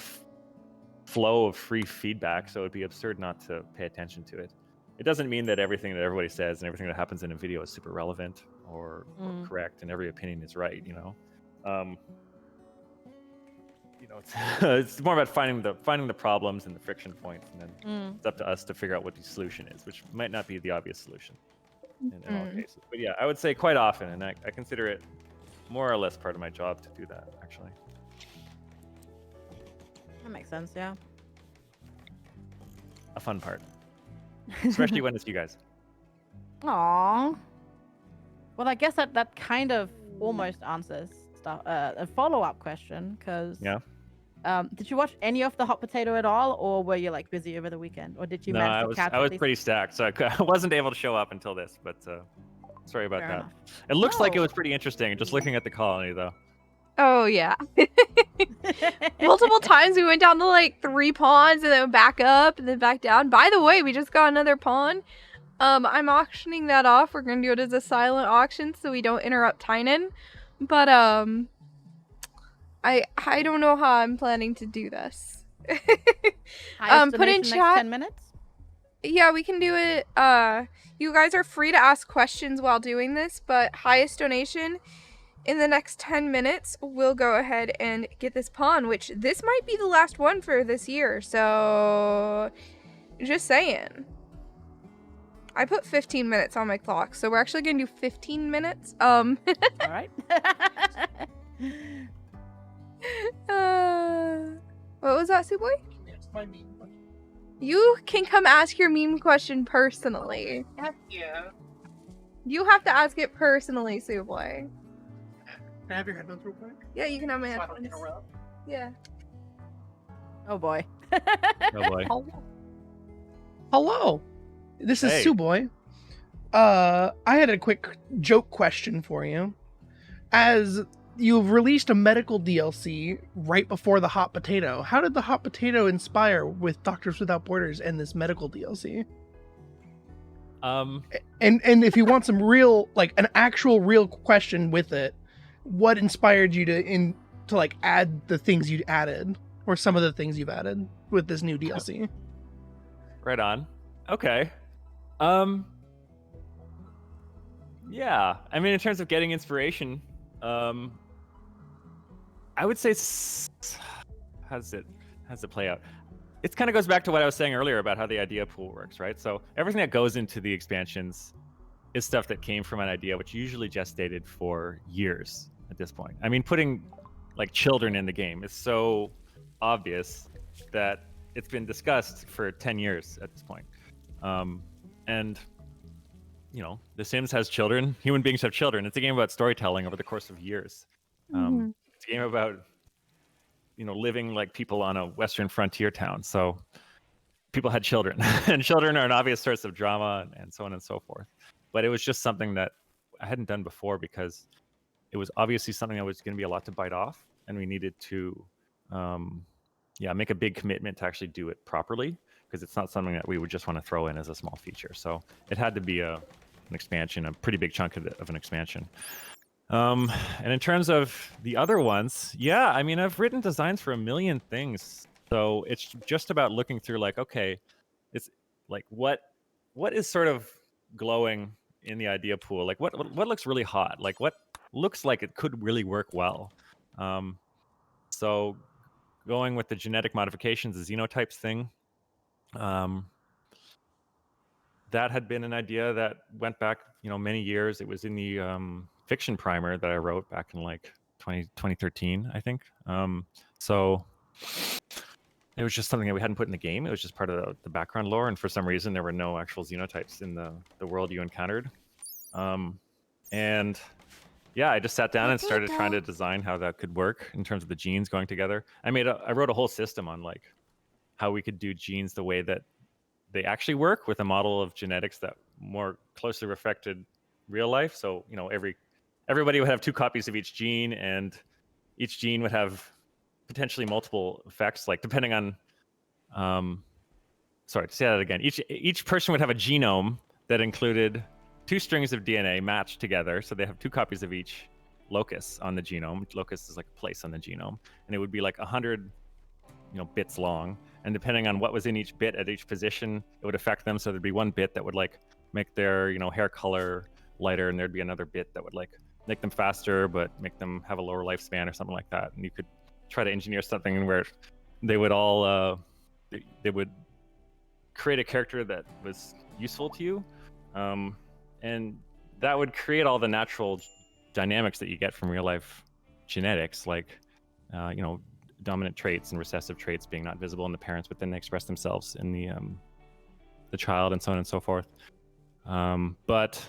flow of free feedback, so it'd be absurd not to pay attention to it. It doesn't mean that everything that everybody says and everything that happens in a video is super relevant or correct, and every opinion is right. It's more about finding the problems and the friction points, and then it's up to us to figure out what the solution is, which might not be the obvious solution in all cases. But yeah, I would say quite often, and I consider it more or less part of my job to do that, actually. That makes sense, yeah. A fun part, especially when it's you guys. Aww. Well, I guess that kind of almost answers stuff. A follow-up question, because Yeah. Did you watch any of the hot potato at all, or were you like busy over the weekend, or did you No, manage to catch? I was pretty stacked, so I wasn't able to show up until this. But sorry about Fair that. enough. It looks like it was pretty interesting, just looking at the colony, though. Oh yeah. Multiple times we went down to like 3 ponds and then back up and then back down. By the way, we just got another pond. I'm auctioning that off. We're gonna do it as a silent auction so we don't interrupt Tynan. But I don't know how I'm planning to do this. Put in chat. 10 minutes. Yeah, we can do it. You guys are free to ask questions while doing this, but highest donation in the next 10 minutes, we'll go ahead and get this pawn, which this might be the last one for this year. So, just saying. I put 15 minutes on my clock, so we're actually gonna do 15 minutes. All right. What was that, Suboy? It's my meme question. You can come ask your meme question personally. Heck yeah. You have to ask it personally, Suboy. Can I have your headphones real quick? Yeah, you can have my So I don't headphones. interrupt. Yeah. Oh boy. Oh boy. Hello. This is Hey. Suboy. I had a quick joke question for you. As you've released a medical DLC right before the hot potato, how did the hot potato inspire with Doctors Without Borders and this medical DLC? And if you want some real, like an actual real question with it, what inspired you to like add the things you added, or some of the things you've added with this new DLC? Right on. Okay. Yeah. I mean, in terms of getting inspiration, I would say, how does it play out? It kind of goes back to what I was saying earlier about how the idea pool works, right? So everything that goes into the expansions is stuff that came from an idea which usually gestated for years at this point. I mean, putting like children in the game is so obvious that it's been discussed for 10 years at this point. And The Sims has children. Human beings have children. It's a game about storytelling over the course of years. It's a game about living like people on a Western frontier town. So people had children, and children are an obvious source of drama and so on and so forth. But it was just something that I hadn't done before because it was obviously something that was going to be a lot to bite off, and we needed to, make a big commitment to actually do it properly, because it's not something that we would just want to throw in as a small feature. So it had to be an expansion, a pretty big chunk of an expansion. And in terms of the other ones, yeah, I mean, I've written designs for a million things. So it's just about looking through like, okay, it's like what is sort of glowing in the idea pool? Like what looks really hot? Like what looks like it could really work well? So going with the genetic modifications, the xenotypes thing, that had been an idea that went back, many years. It was in the fiction primer that I wrote back in like 2013, I think. So it was just something that we hadn't put in the game. It was just part of the background lore, and for some reason there were no actual xenotypes in the world you encountered. And yeah, I just sat down and started trying to design how that could work in terms of the genes going together. I wrote a whole system on like how we could do genes the way that they actually work, with a model of genetics that more closely reflected real life. So, you know, everybody would have 2 copies of each gene, and each gene would have potentially multiple effects, like depending on sorry, to say that again. Each person would have a genome that included 2 strings of DNA matched together, so they have 2 copies of each locus on the genome. Locus is like a place on the genome, and it would be like 100, bits long. And depending on what was in each bit at each position, it would affect them. So there'd be one bit that would like make their, hair color lighter, and there'd be another bit that would like make them faster, but make them have a lower lifespan or something like that. And you could try to engineer something where they would all they would create a character that was useful to you, and that would create all the natural dynamics that you get from real life genetics, like dominant traits and recessive traits being not visible in the parents, but then they express themselves in the child, and so on and so forth. But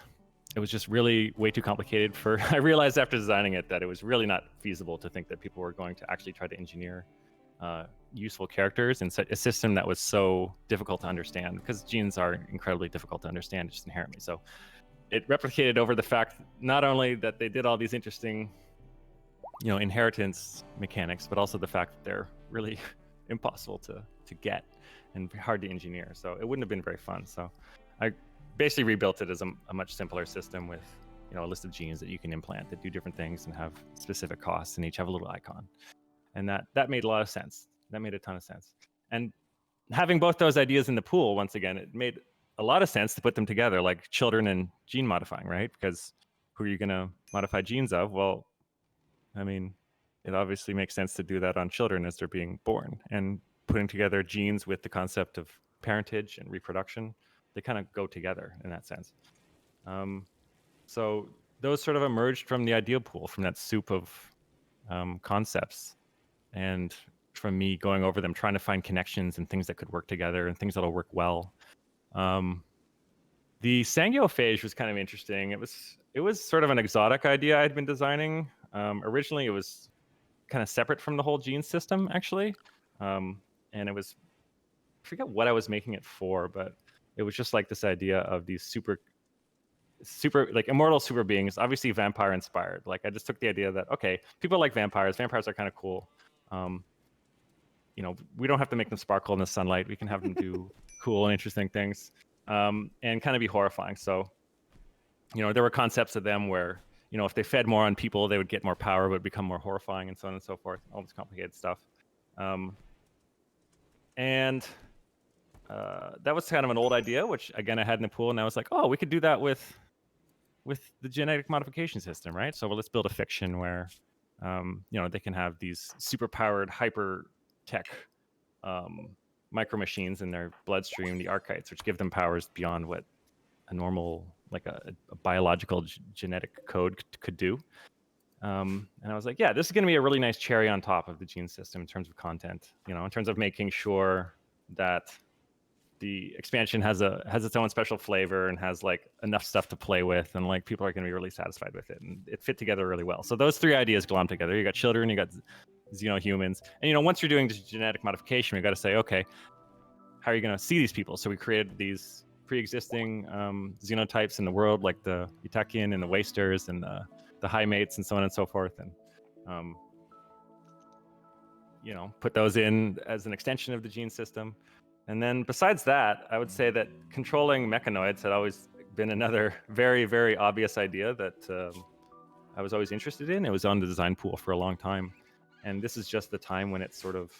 it was just really way too complicated for. I realized after designing it that it was really not feasible to think that people were going to actually try to engineer useful characters in a system that was so difficult to understand, because genes are incredibly difficult to understand just inherently. So it replicated over the fact not only that they did all these interesting inheritance mechanics, but also the fact that they're really impossible to get and hard to engineer. So it wouldn't have been very fun. So I basically rebuilt it as a much simpler system with a list of genes that you can implant that do different things and have specific costs, and each have a little icon. And that made a lot of sense. That made a ton of sense. And having both those ideas in the pool, once again, it made a lot of sense to put them together, like children and gene modifying, right? Because who are you going to modify genes of? Well, I mean, it obviously makes sense to do that on children as they're being born, and putting together genes with the concept of parentage and reproduction, they kind of go together in that sense. So those sort of emerged from the idea pool, from that soup of concepts, and from me going over them, trying to find connections and things that could work together and things that'll work well. The Sangyo-phage was kind of interesting. It was sort of an exotic idea I'd been designing. Originally, it was kind of separate from the whole gene system, actually. And it was, I forget what I was making it for, but it was just like this idea of these super like immortal super beings, obviously vampire inspired. Like I just took the idea that, okay, people like vampires. Vampires are kind of cool. We don't have to make them sparkle in the sunlight. We can have them do cool and interesting things, and kind of be horrifying. So, there were concepts of them where, if they fed more on people, they would get more power, but become more horrifying, and so on and so forth. All this complicated stuff. And that was kind of an old idea, which again I had in the pool, and I was like, oh, we could do that with the genetic modification system, right? So let's build a fiction where, they can have these super powered hyper tech micro machines in their bloodstream, the archites, which give them powers beyond what a normal, like a biological genetic code could do. And I was like, yeah, this is going to be a really nice cherry on top of the gene system in terms of content, in terms of making sure that the expansion has its own special flavor and has like enough stuff to play with, and like people are going to be really satisfied with it, and it fit together really well. So those 3 ideas glom together. You got children, you got xenohumans, and once you're doing genetic modification, we got to say, okay, how are you going to see these people? So we created these pre-existing xenotypes in the world, like the Itakian and the Wasters and the high mates and so on and so forth, and put those in as an extension of the gene system. And then besides that, I would say that controlling mechanoids had always been another very, very obvious idea that I was always interested in. It was on the design pool for a long time. And this is just the time when it sort of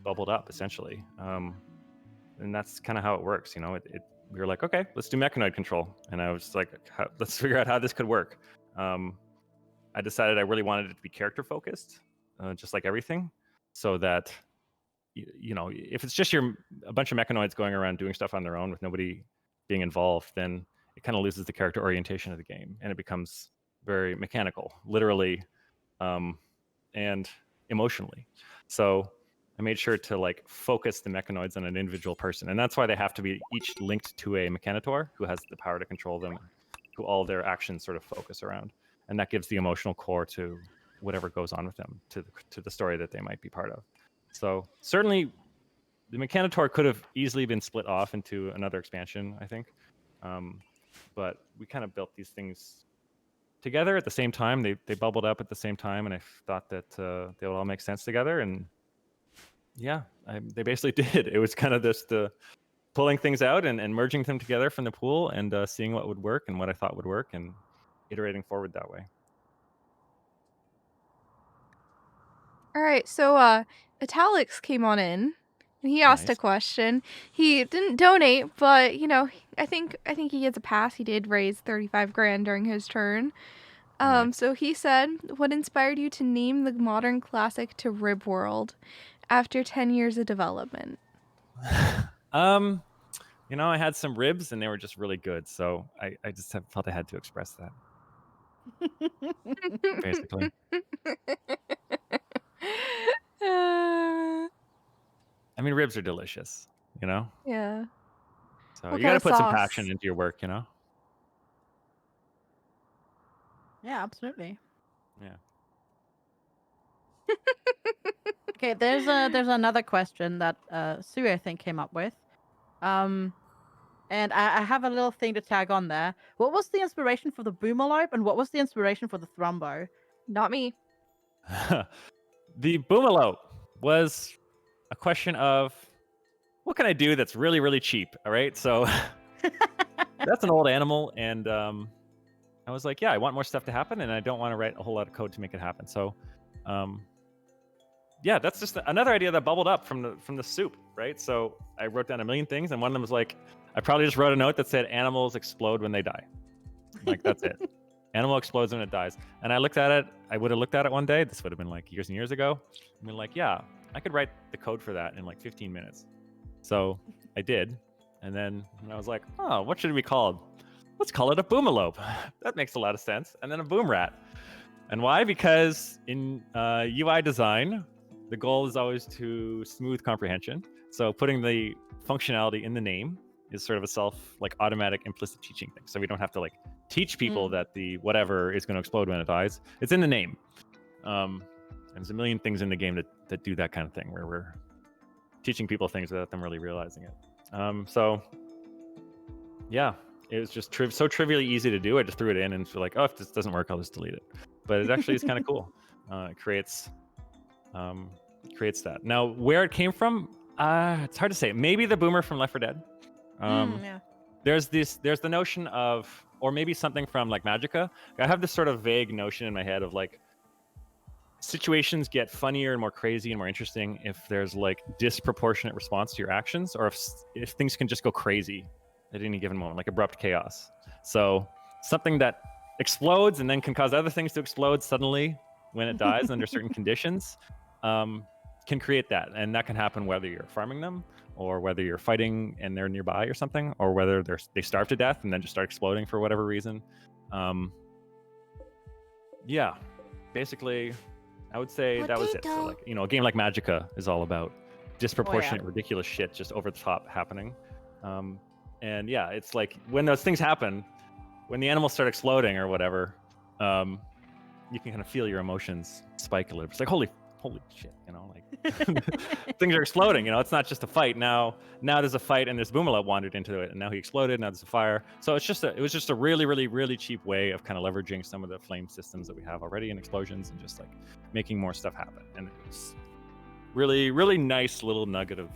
bubbled up, essentially. And that's kind of how it works. We were like, okay, let's do mechanoid control. And I was like, let's figure out how this could work. I decided I really wanted it to be character focused, just like everything, so that if it's just a bunch of mechanoids going around doing stuff on their own with nobody being involved, then it kind of loses the character orientation of the game, and it becomes very mechanical, literally, and emotionally. So I made sure to like focus the mechanoids on an individual person, and that's why they have to be each linked to a mechanitor who has the power to control them, who all their actions sort of focus around, and that gives the emotional core to whatever goes on with them, to the story that they might be part of. So certainly, the mechanitor could have easily been split off into another expansion, I think, but we kind of built these things together at the same time. They bubbled up at the same time, and I thought that they would all make sense together. And yeah, they basically did. It was kind of just pulling things out and merging them together from the pool and seeing what would work and what I thought would work and iterating forward that way. All right, so Italics came on in, and he asked a Nice. question. He didn't donate, but I think he gets a pass. He did raise 35 grand during his turn. Nice. So he said, "What inspired you to name the modern classic to RimWorld after 10 years of development?" I had some ribs and they were just really good, so I just felt I had to express that, basically. I mean, ribs are delicious, Yeah. so What you kind got to of put some passion sauce? into your work, Yeah, absolutely. Yeah. Okay, there's another question that Sue, I think, came up with. And I have a little thing to tag on there. What was the inspiration for the boomerlope, and what was the inspiration for the thrumbo? Not me. The boomalope was a question of what can I do that's really, really cheap? All right, so that's an old animal, and I was like, yeah, I want more stuff to happen, and I don't want to write a whole lot of code to make it happen. So, yeah, that's just another idea that bubbled up from the soup, right? So I wrote down a million things, and one of them was like, I probably just wrote a note that said animals explode when they die. Like, that's it. Animal explodes when it dies. And I looked at it. I would have looked at it one day. This would have been like years and years ago. I mean, like, yeah, I could write the code for that in like 15 minutes. So I did. And then I was like, oh, what should it be called? Let's call it a boomalope. That makes a lot of sense. And then a boom rat. And why? Because in UI design, the goal is always to smooth comprehension. So putting the functionality in the name is sort of a automatic implicit teaching thing. So we don't have to teach people that the whatever is going to explode when it dies. It's in the name. And there's a million things in the game that do that kind of thing, where we're teaching people things without them really realizing it. So yeah, it was just so trivially easy to do. I just threw it in and feel like, oh, if this doesn't work, I'll just delete it. But it actually is kind of cool. It creates that. Now, where it came from, it's hard to say. Maybe the boomer from Left 4 Dead. Yeah. There's the notion of, or maybe something from Magicka. I have this sort of vague notion in my head of situations get funnier and more crazy and more interesting if there's disproportionate response to your actions, or if things can just go crazy at any given moment, like abrupt chaos. So something that explodes and then can cause other things to explode suddenly when it dies under certain conditions can create that. And that can happen whether you're farming them, or whether you're fighting and they're nearby or something, or whether they starve to death and then just start exploding for whatever reason. Yeah, basically, I would say that was it. So a game like Magicka is all about disproportionate, ridiculous shit just over the top happening. And yeah, it's when those things happen, when the animals start exploding or whatever, you can kind of feel your emotions spike a little. It's holy shit, things are exploding. It's not just a fight. Now there's a fight, and this boomerlope wandered into it, and now he exploded. Now there's a fire. So it was just a really, really, really cheap way of kind of leveraging some of the flame systems that we have already in explosions, and just making more stuff happen. And it was really, really nice little nugget of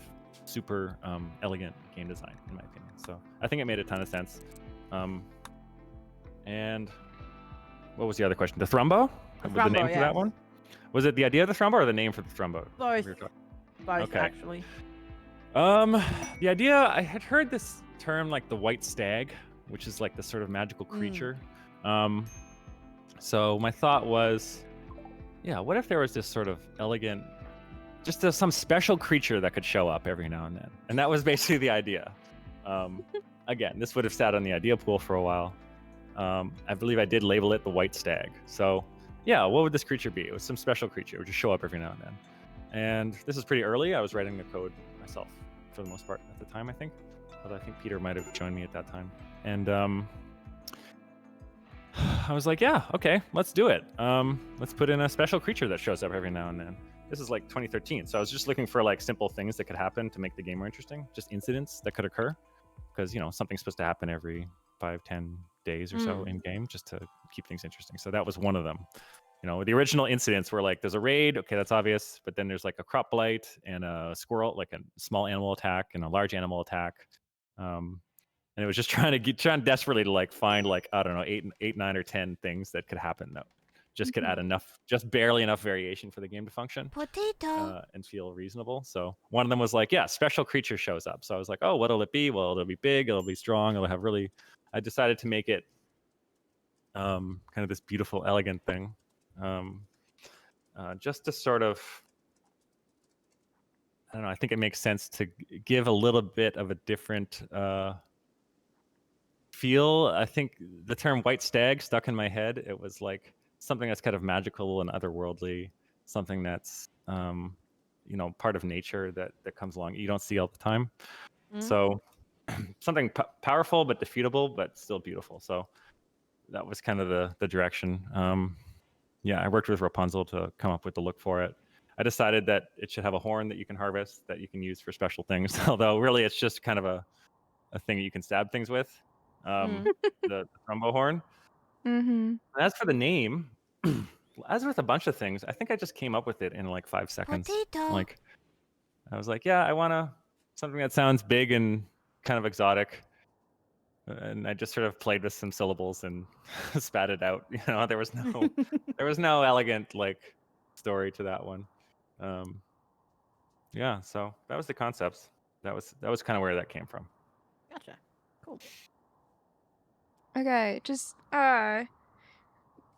super elegant game design, in my opinion. So I think it made a ton of sense. And what was the other question? The Thrumbo? The name for that one? Was it the idea of the Thrumbo or the name for the Thrumbo? Both, okay. Actually. The idea, I had heard this term the white stag, which is the sort of magical creature. So my thought was, yeah, what if there was this sort of elegant, just some special creature that could show up every now and then? And that was basically the idea. Again, this would have sat on the idea pool for a while. I believe I did label it the white stag. So yeah, what would this creature be? It was some special creature. It would just show up every now and then. And this is pretty early. I was writing the code myself for the most part at the time, I think. Although I think Peter might have joined me at that time. And I was like, yeah, okay, let's do it. Let's put in a special creature that shows up every now and then. This is like 2013. So I was just looking for like simple things that could happen to make the game more interesting, just incidents that could occur. Because, something's supposed to happen every 5-10 days or so in game just to keep things interesting. So that was one of them. The original incidents were like, there's a raid, okay, that's obvious, but then there's like a crop blight and a squirrel, like a small animal attack and a large animal attack. And it was just trying desperately to like find like, I don't know, 8, 9 or 10 things that could happen that just could add enough, just barely enough variation for the game to function and feel reasonable. So one of them was like, yeah, special creature shows up. So I was like, oh, what'll it be? Well, it'll be big, it'll be strong, it'll have really, I decided to make it kind of this beautiful, elegant thing. Just to sort of, I don't know, I think it makes sense to give a little bit of a different feel. I think the term white stag stuck in my head. It was like something that's kind of magical and otherworldly, something that's part of nature that comes along you don't see all the time. So something powerful but defeatable but still beautiful. So that was kind of the direction. I worked with Rapunzel to come up with the look for it. I decided that it should have a horn that you can harvest that you can use for special things, although really it's just kind of a thing that you can stab things with. The Trumbo horn. As for the name, as with a bunch of things, I think I just came up with it in like 5 seconds. Like, I was like, yeah, I want something that sounds big and kind of exotic. And I just sort of played with some syllables and spat it out. There was no elegant like story to that one. So that was the concepts. That was kind of where that came from. Gotcha. Cool. Okay, just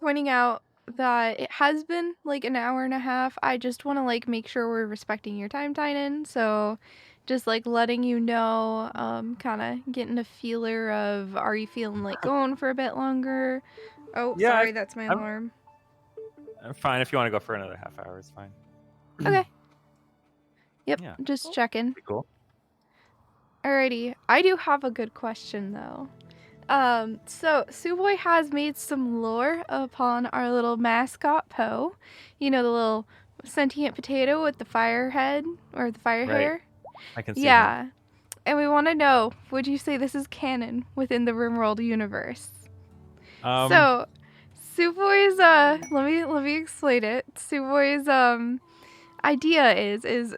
pointing out that it has been like an hour and a half. I just want to like make sure we're respecting your time, Tynan. So just like letting you know, kind of getting a feeler of, are you feeling like going for a bit longer? Oh, Yeah, sorry, that's my alarm. I'm fine. If you want to go for another half hour, it's fine. Okay. Yep, Yeah. just checking. Pretty cool. Alrighty, I do have a good question though. So Suboy has made some lore upon our little mascot Poe. The little sentient potato with the fire head or the fire Right. hair. I can see Yeah. And we want to know, would you say this is canon within the RimWorld universe? So Suboy's let me explain it. Suboy's idea is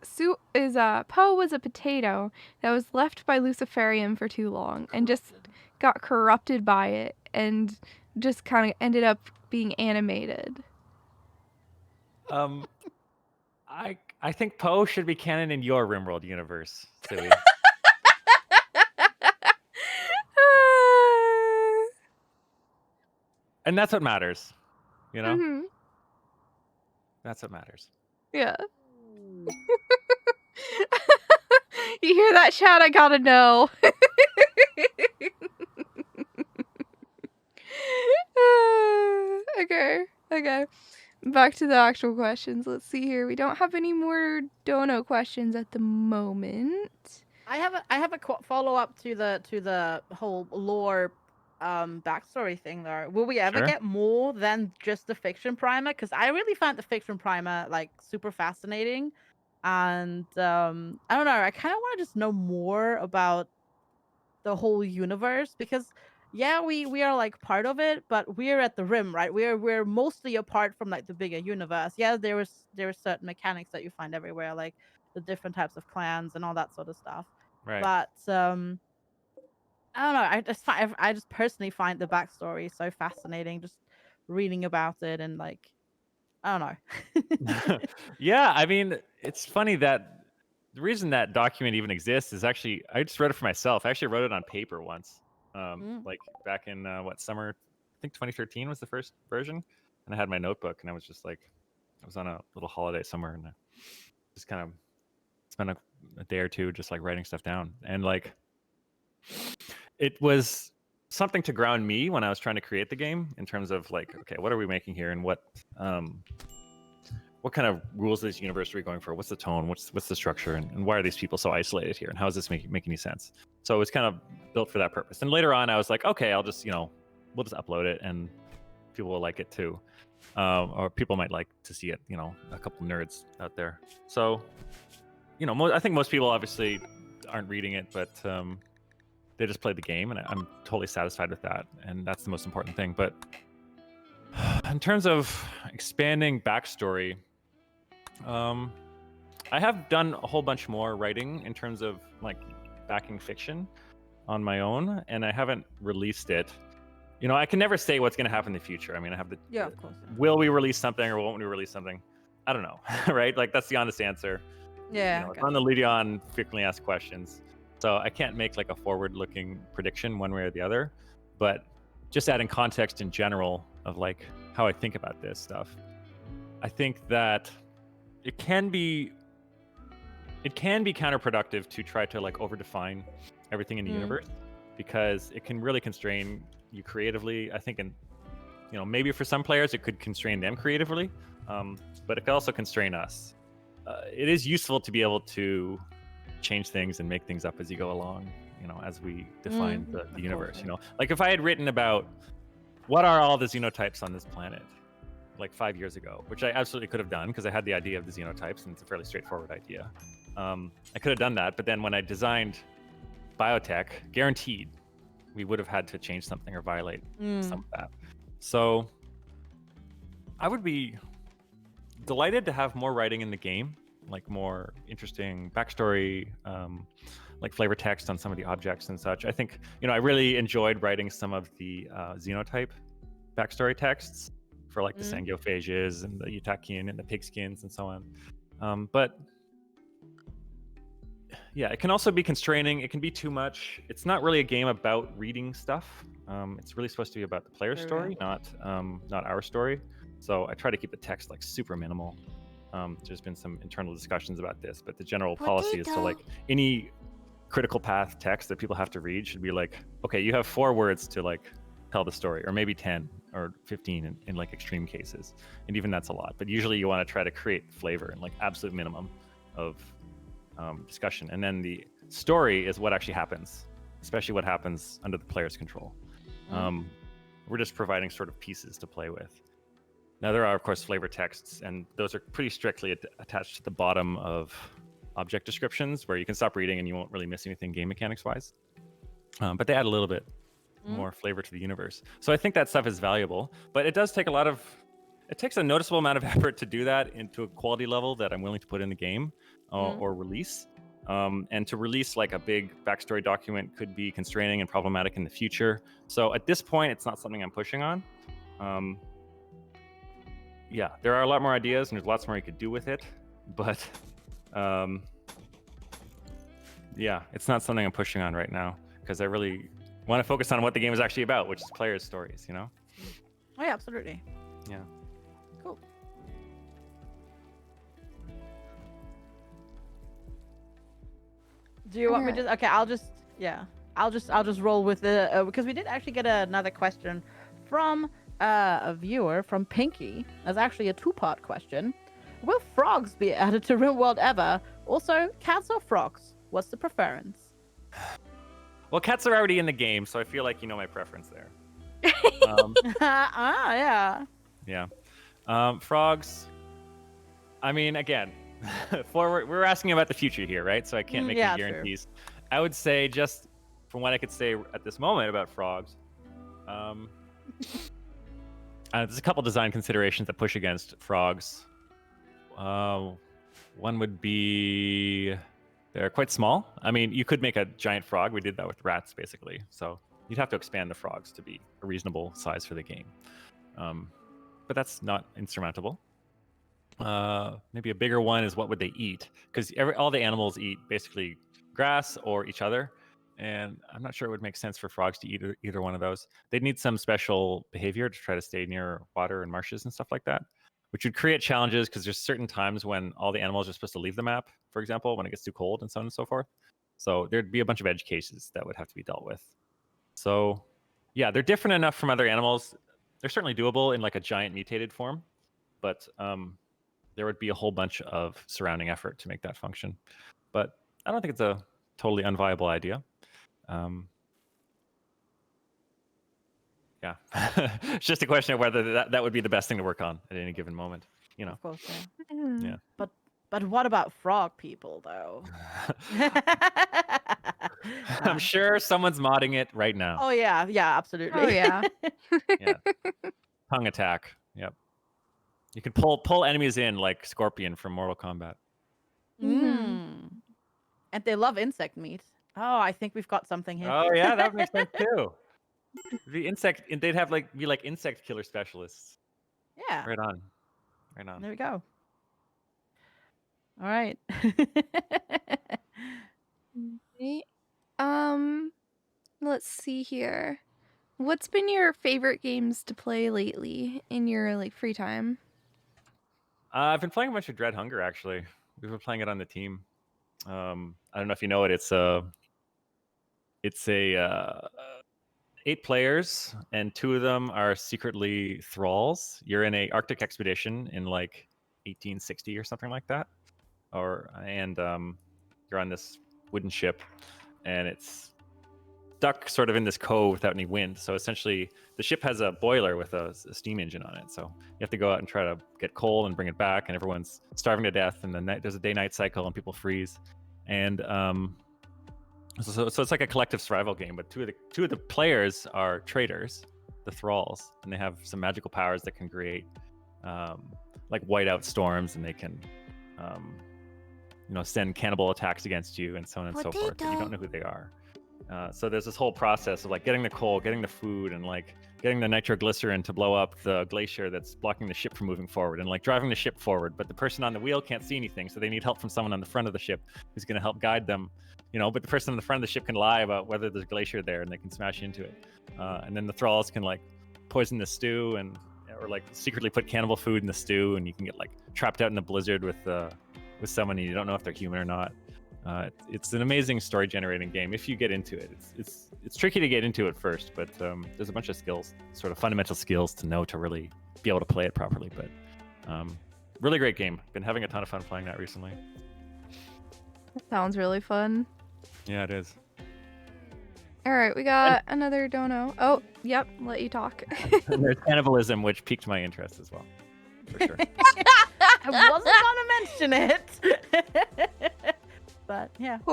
Poe was a potato that was left by Luciferium for too long and just got corrupted by it and just kind of ended up being animated. I think Poe should be canon in your RimWorld universe, Sui. And that's what matters. Mm-hmm. That's what matters. Yeah. You hear that, chat? I gotta know. Okay. Back to the actual questions. Let's see here. We don't have any more dono questions at the moment. I have a follow up to the whole lore backstory thing though. Will we ever get more than just the fiction primer? Because I really find the fiction primer like super fascinating, and I don't know. I kind of want to just know more about the whole universe because yeah, we are like part of it, but we're at the rim, right? We're mostly apart from like the bigger universe. Yeah, there are certain mechanics that you find everywhere, like the different types of clans and all that sort of stuff. Right. But I don't know. I just personally find the backstory so fascinating. Just reading about it and like, I don't know. Yeah, I mean, it's funny that the reason that document even exists is actually I just read it for myself. I actually wrote it on paper once, like back in what summer? I think 2013 was the first version, and I had my notebook, and I was just like, I was on a little holiday somewhere, and I just kind of spent a day or two just like writing stuff down, and like it was something to ground me when I was trying to create the game in terms of like, okay, what are we making here, and what what kind of rules of this universe are we going for? What's the tone? What's the structure? And why are these people so isolated here? And how does this make any sense? So it's kind of built for that purpose. And later on, I was like, okay, I'll just, we'll just upload it and people will like it too. Or people might like to see it, a couple nerds out there. So, I think most people obviously aren't reading it, but they just play the game, and I'm totally satisfied with that. And that's the most important thing. But in terms of expanding backstory, I have done a whole bunch more writing in terms of like backing fiction on my own, and I haven't released it. I can never say what's going to happen in the future. I mean, I have the of course. will we release something or won't we release something? I don't know, right? Like that's the honest answer. Yeah. It's on the Ludeon frequently asked questions, so I can't make like a forward-looking prediction one way or the other. But just adding context in general of like how I think about this stuff, I think that it can be counterproductive to try to like overdefine everything in the universe, because it can really constrain you creatively. I think, maybe for some players it could constrain them creatively, but it could also constrain us. It is useful to be able to change things and make things up as you go along, as we define the universe. Like if I had written about what are all the xenotypes on this planet like 5 years ago, which I absolutely could have done because I had the idea of the xenotypes and it's a fairly straightforward idea. I could have done that, but then when I designed biotech, guaranteed we would have had to change something or violate some of that. So I would be delighted to have more writing in the game, like more interesting backstory, like flavor text on some of the objects and such. I think, I really enjoyed writing some of the xenotype backstory texts for like the Sangiophages and the Utakian and the pigskins and so on. But yeah, it can also be constraining. It can be too much. It's not really a game about reading stuff. It's really supposed to be about the player's story, not our story. So I try to keep the text like super minimal. There's been some internal discussions about this, but the general policy is to like any critical path text that people have to read should be like, okay, you have 4 words to like tell the story, or maybe 10 or 15 in like extreme cases. And even that's a lot. But usually you want to try to create flavor and like absolute minimum of discussion. And then the story is what actually happens, especially what happens under the player's control. We're just providing sort of pieces to play with. Now there are of course flavor texts, and those are pretty strictly attached to the bottom of object descriptions, where you can stop reading and you won't really miss anything game mechanics wise. But they add a little bit more flavor to the universe. So I think that stuff is valuable, but it does take it takes a noticeable amount of effort to do that into a quality level that I'm willing to put in the game or release. And to release like a big backstory document could be constraining and problematic in the future. So at this point, it's not something I'm pushing on. Yeah, there are a lot more ideas and there's lots more you could do with it, but yeah, it's not something I'm pushing on right now because I really want to focus on what the game is actually about, which is players' stories, Oh yeah, absolutely. Yeah. Cool. Do you want me to? Okay, I'll just roll with the because we did actually get another question from a viewer from Pinky. That's actually a 2-part question. Will frogs be added to RimWorld ever? Also, cats or frogs? What's the preference? Well, cats are already in the game, so I feel like you know my preference there. Yeah. Yeah. Frogs. I mean, again, we're asking about the future here, right? So I can't make any guarantees. True. I would say, just from what I could say at this moment about frogs, there's a couple design considerations that push against frogs. One would be they're quite small. I mean, you could make a giant frog. We did that with rats, basically. So you'd have to expand the frogs to be a reasonable size for the game. But that's not insurmountable. Maybe a bigger one is what would they eat? Because all the animals eat basically grass or each other. And I'm not sure it would make sense for frogs to eat either one of those. They'd need some special behavior to try to stay near water and marshes and stuff like that, which would create challenges because there's certain times when all the animals are supposed to leave the map, for example, when it gets too cold and so on and so forth. So there'd be a bunch of edge cases that would have to be dealt with. So yeah, they're different enough from other animals. They're certainly doable in like a giant mutated form, but there would be a whole bunch of surrounding effort to make that function. But I don't think it's a totally unviable idea. Yeah, it's just a question of whether that would be the best thing to work on at any given moment. Of course, yeah. Mm. Yeah. But what about frog people, though? I'm sure someone's modding it right now. Oh yeah, absolutely. Oh yeah. Yeah. Tongue attack. Yep. You can pull enemies in like Scorpion from Mortal Kombat. Mm. And they love insect meat. Oh, I think we've got something here. Oh yeah, that would make sense too. They'd have be like insect killer specialists. Yeah. Right on. Right on. There we go. All right. Right. Let's see here. What's been your favorite games to play lately in your like free time? I've been playing a bunch of Dread Hunger actually. We've been playing it on the team. I don't know if you know it. It's a 8 players, and 2 of them are secretly thralls. You're in a Arctic expedition in like 1860 or something like that, and you're on this wooden ship, and it's stuck sort of in this cove without any wind. So essentially, the ship has a boiler with a steam engine on it. So you have to go out and try to get coal and bring it back, and everyone's starving to death. And then there's a day-night cycle, and people freeze. And so it's like a collective survival game. But two of the players are traders, the thralls, and they have some magical powers that can create like whiteout storms, and they can send cannibal attacks against you, and so on and so forth. But you don't know who they are. So there's this whole process of like getting the coal, getting the food, and like getting the nitroglycerin to blow up the glacier that's blocking the ship from moving forward, and like driving the ship forward. But the person on the wheel can't see anything, so they need help from someone on the front of the ship who's going to help guide them. But the person on the front of the ship can lie about whether there's glacier there, and they can smash into it. And then the thralls can like poison the stew, or like secretly put cannibal food in the stew, and you can get like trapped out in the blizzard with someone, and you don't know if they're human or not. It's an amazing story generating game if you get into it. It's tricky to get into at first, but there's a bunch of skills, sort of fundamental skills to know to really be able to play it properly. But really great game. Been having a ton of fun playing that recently. That sounds really fun. Yeah, it is. All right, we got another dono. Oh, yep, let you talk. And there's cannibalism, which piqued my interest as well, for sure. I wasn't gonna mention it. But yeah. Of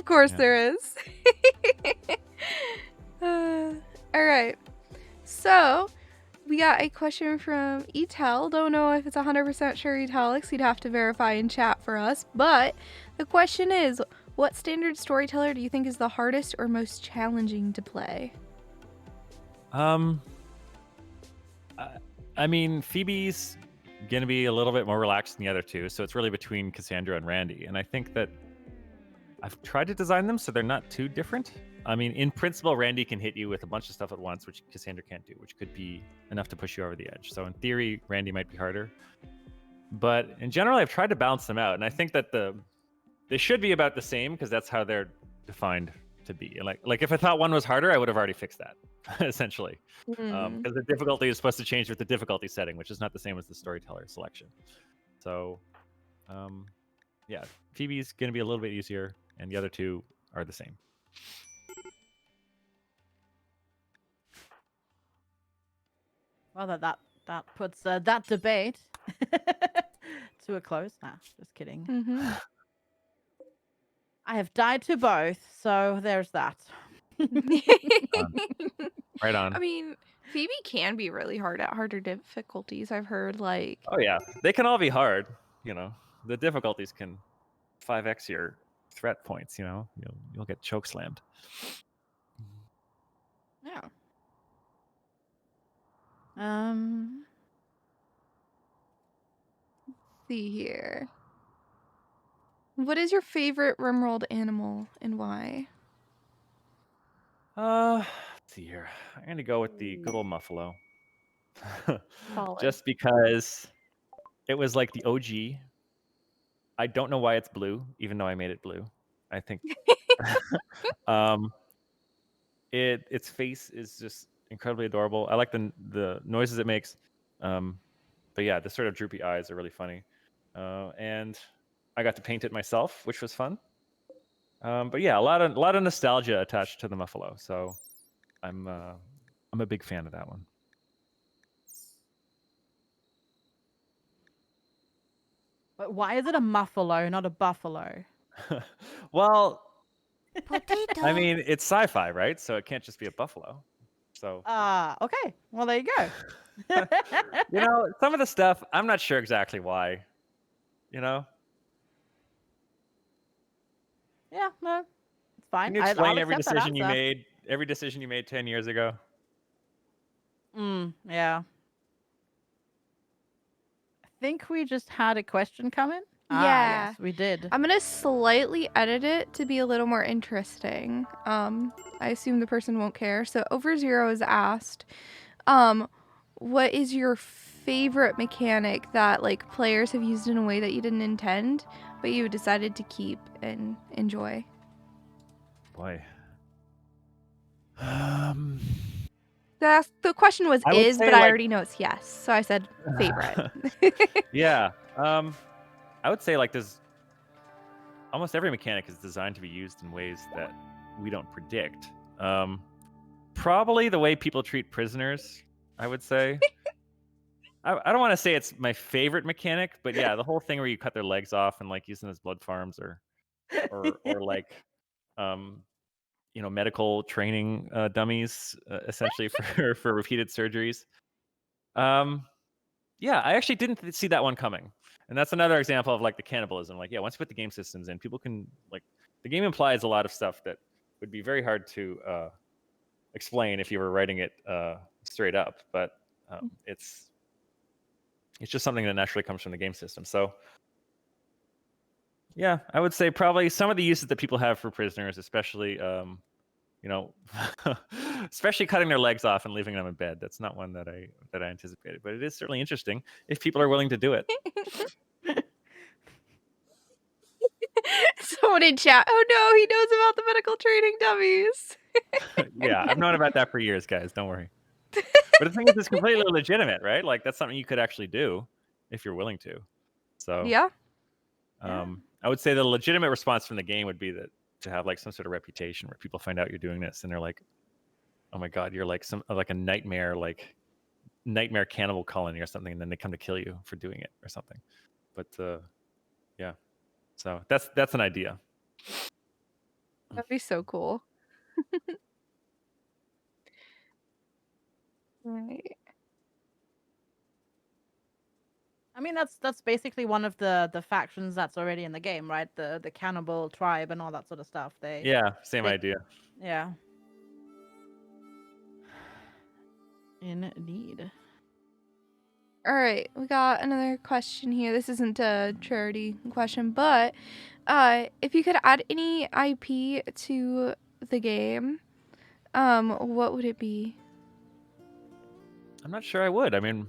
course Yeah. there is. All right. So, we got a question from Etel. Don't know if it's 100% sure Etalics. You'd have to verify in chat for us. But the question is, what standard storyteller do you think is the hardest or most challenging to play? I mean, Phoebe's going to be a little bit more relaxed than the other two, so it's really between Cassandra and Randy. And I think that I've tried to design them so they're not too different. I mean, in principle, Randy can hit you with a bunch of stuff at once, which Cassandra can't do, which could be enough to push you over the edge. So in theory, Randy might be harder. But in general, I've tried to balance them out. And I think that they should be about the same, because that's how they're defined to be. Like if I thought one was harder, I would have already fixed that, essentially. Because the difficulty is supposed to change with the difficulty setting, which is not the same as the storyteller selection. So, yeah, Phoebe's going to be a little bit easier, and the other two are the same. Well, that puts that debate to a close. Nah, just kidding. Mm-hmm. I have died to both, so there's that. Right on. I mean, Phoebe can be really hard at harder difficulties. I've heard like. Oh yeah, they can all be hard. The difficulties can 5x your threat points. You'll get choke slammed. Yeah. See here. What is your favorite RimWorld animal and why? Let's see here. I'm gonna go with the good old Muffalo. Solid. Just because it was like the OG. I don't know why it's blue, even though I made it blue. I think its face is just incredibly adorable. I like the noises it makes. The But yeah, the sort of droopy eyes are really funny. And I got to paint it myself, which was fun. But yeah, a lot of nostalgia attached to the Muffalo. So I'm a big fan of that one. But why is it a muffalo, not a buffalo? Well, Potato. I mean, it's sci-fi, right? So it can't just be a buffalo. So Okay. Well, there you go. you know, some of the stuff I'm not sure exactly why. You know, Yeah, no, it's fine. can you I'll explain every accept that decision you answer. made? Every decision you made 10 years ago. Yeah. I think we just had a question come in. Yeah. Yes, we did. I'm gonna slightly edit it to be a little more interesting. I assume the person won't care. So Over Zero is asked, what is your favorite mechanic that like players have used in a way that you didn't intend, but you decided to keep and enjoy? Boy. The question was I would is, say, but I like- already know it's yes, so I said favorite. Yeah. I would say like there's almost every mechanic is designed to be used in ways that we don't predict. Probably the way people treat prisoners, I would say. I don't want to say it's my favorite mechanic, but yeah, the whole thing where you cut their legs off and like use them as blood farms or like you know, medical training dummies essentially for repeated surgeries. Yeah, I actually didn't see that one coming. And that's another example of like the cannibalism. Like, yeah, once you put the game systems in, people can like the game implies a lot of stuff that would be very hard to explain if you were writing it straight up. But it's just something that naturally comes from the game system. So yeah, I would say probably some of the uses that people have for prisoners, especially you know, especially cutting their legs off and leaving them in bed. That's not one that I anticipated, but it is certainly interesting if people are willing to do it. Someone in chat, oh no, he knows about the medical training dummies. Yeah, I've known about that for years, guys. Don't worry. But the thing is, it's completely legitimate, right? Like that's something you could actually do if you're willing to. So Yeah. I would say the legitimate response from the game would be that to have like some sort of reputation where people find out you're doing this and they're like, "Oh my god, you're like a nightmare cannibal colony or something," and then they come to kill you for doing it or something. But yeah, so that's an idea. That'd be so cool. Right. I mean, that's basically one of the factions that's already in the game, right? The cannibal tribe and all that sort of stuff. Yeah, same they- idea. Yeah. Indeed. All right, we got another question here. This isn't a charity question, but if you could add any IP to the game, what would it be? I'm not sure I would. I mean,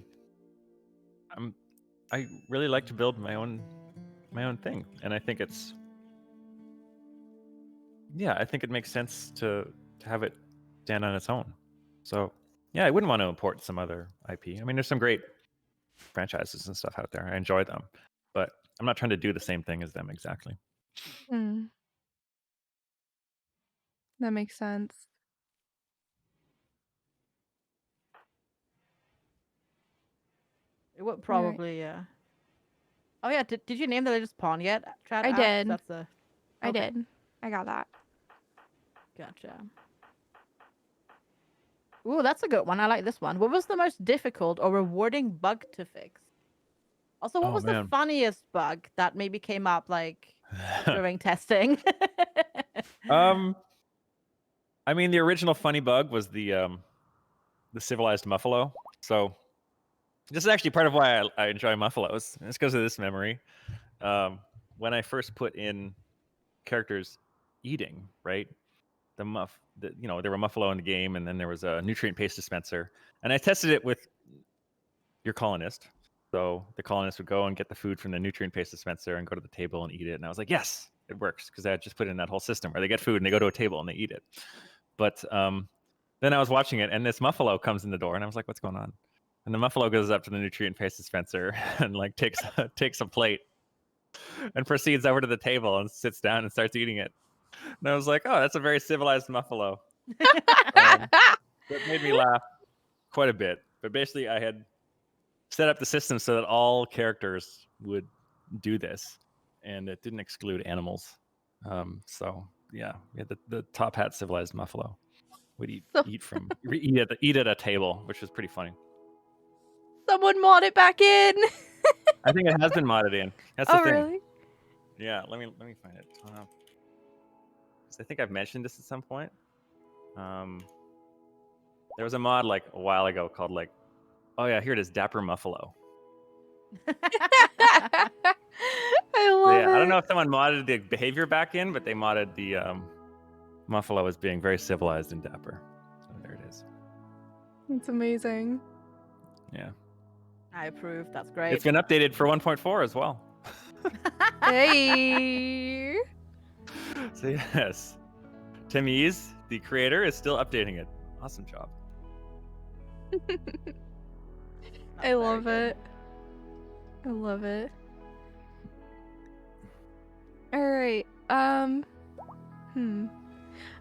I really like to build my own thing, and I think it's I think it makes sense to have it stand on its own. So yeah, I wouldn't want to import some other IP. I mean, there's some great franchises and stuff out there. I enjoy them, but I'm not trying to do the same thing as them exactly. Hmm. That makes sense. It would probably, yeah. Oh yeah, did you name the latest pawn yet, Chad? I Ash? did. That's the. I Okay. did. I got that. Gotcha. Ooh, that's a good one. I like this one. What was the most difficult or rewarding bug to fix? Also, what Oh, was man. the funniest bug that maybe came up like during testing? I mean, the original funny bug was the civilized muffalo. So this is actually part of why I enjoy muffalos. It's because of this memory. When I first put in characters eating, right? There were muffalo in the game, and then there was a nutrient paste dispenser, and I tested it with your colonist. So the colonist would go and get the food from the nutrient paste dispenser and go to the table and eat it. And I was like, yes, it works, because I had just put in that whole system where they get food and they go to a table and they eat it. But then I was watching it, and this muffalo comes in the door, and I was like, what's going on? And the Muffalo goes up to the nutrient paste dispenser and like takes a plate and proceeds over to the table and sits down and starts eating it. And I was like, oh, that's a very civilized Muffalo. That made me laugh quite a bit. But basically, I had set up the system so that all characters would do this, and it didn't exclude animals. So yeah, we had the top hat civilized Muffalo would eat at a table, which was pretty funny. Someone mod it back in. I think it has been modded in. That's the thing. Really? Yeah, let me find it. I think I've mentioned this at some point. There was a mod like a while ago called like, oh yeah, here it is, Dapper Muffalo. I love it. I don't know if someone modded the behavior back in, but they modded the Muffalo as being very civilized and dapper. So there it is. It's amazing. Yeah. I approve. That's great. It's been updated for 1.4 as well. Hey. So yes, Tim Ease, the creator, is still updating it. Awesome job. I love it. I love it. All right.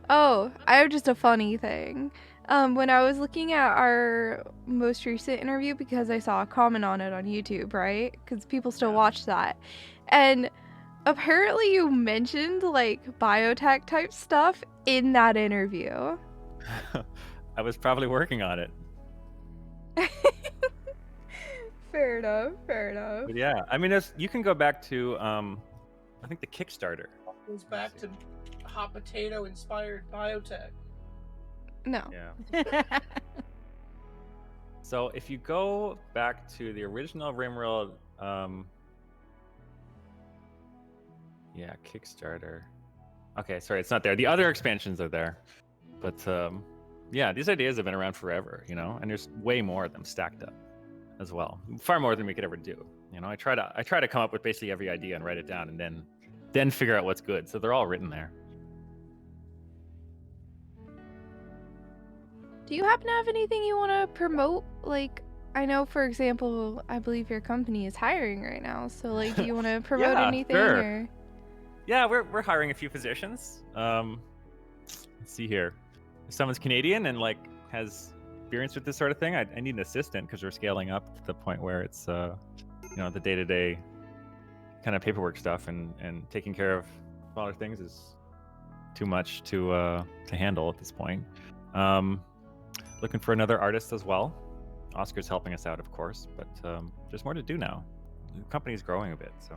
Oh, I have just a funny thing. When I was looking at our most recent interview, because I saw a comment on it on YouTube, right? Because people still watch that. And apparently you mentioned like biotech type stuff in that interview. I was probably working on it. Fair enough. Fair enough. But yeah, I mean, you can go back to, I think the Kickstarter. Goes back to hot potato inspired biotech. No. Yeah. So if you go back to the original RimWorld, yeah, Kickstarter. Okay, sorry, it's not there. The other expansions are there, but yeah, these ideas have been around forever, you know, and there's way more of them stacked up as well, far more than we could ever do. You know, I try to come up with basically every idea and write it down, and then figure out what's good. So they're all written there. Do you happen to have anything you want to promote? Like, I know, for example, I believe your company is hiring right now. So, like, do you want to promote Yeah, anything? sure. Or... Yeah, we're hiring a few positions. Let's see here. If someone's Canadian and like has experience with this sort of thing, I need an assistant because we're scaling up to the point where it's you know, the day-to-day kind of paperwork stuff and taking care of smaller things is too much to handle at this point. Looking for another artist as well. Oscar's helping us out, of course, but there's more to do now. The company's growing a bit, so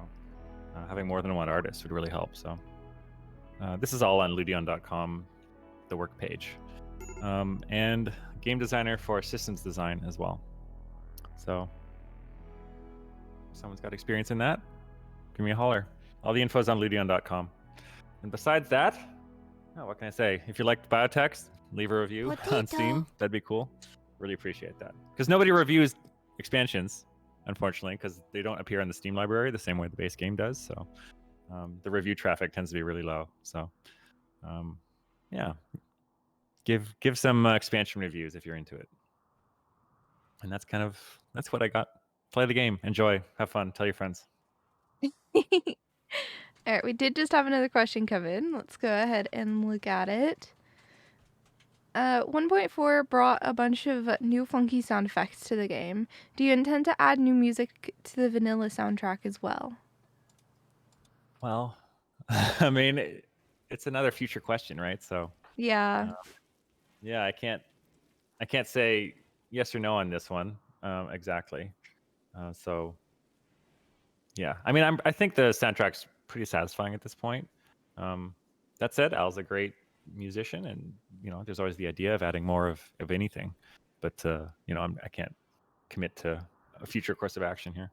having more than one artist would really help. So this is all on Ludeon.com, the work page, and game designer for systems design as well. So if someone's got experience in that, give me a holler. All the info's on Ludeon.com. And besides that, oh, what can I say? If you liked biotechs, leave a review on Steam. That'd be cool. Really appreciate that. Because nobody reviews expansions, unfortunately, because they don't appear in the Steam library the same way the base game does. So the review traffic tends to be really low. So yeah, give some expansion reviews if you're into it. And that's what I got. Play the game, enjoy, have fun, tell your friends. All right, we did just have another question come in. Let's go ahead and look at it. 1.4 brought a bunch of new funky sound effects to the game. Do you intend to add new music to the vanilla soundtrack as well? Well, I mean, it's another future question, right? So Yeah. yeah, I can't say yes or no on this one exactly. So yeah, I mean, I think the soundtrack's pretty satisfying at this point. That said, Al's a great musician, and you know, there's always the idea of adding more of anything, but you know, I can't commit to a future course of action here.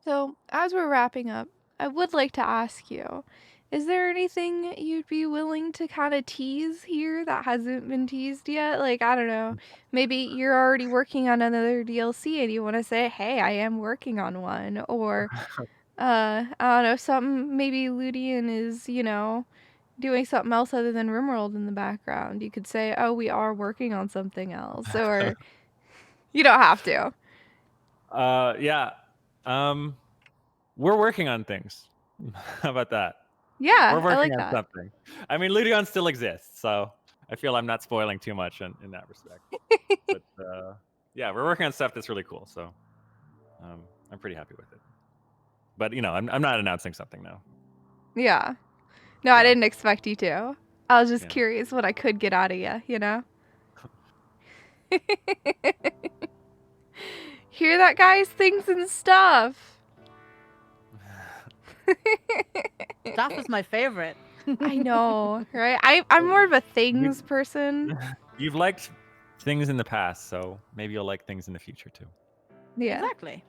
So, as we're wrapping up, I would like to ask you, is there anything you'd be willing to kind of tease here that hasn't been teased yet? Like, I don't know, maybe you're already working on another DLC and you want to say, hey, I am working on one, or I don't know, something maybe Ludeon is, you know, doing something else other than RimWorld in the background. You could say, "Oh, we are working on something else," or you don't have to. Yeah. We're working on things. How about that? We're Yeah, I working like on that. something. I mean, Ludeon still exists, so I feel I'm not spoiling too much in that respect. But yeah, we're working on stuff that's really cool. So I'm pretty happy with it. But I'm not announcing something now. Yeah. No, I Yeah. didn't expect you to. I was just Yeah. curious what I could get out of you, you know? Hear that, guys? Things and stuff. Stuff is my favorite. I know, right? I'm more of a things person. You've liked things in the past, so maybe you'll like things in the future too. Yeah. Exactly.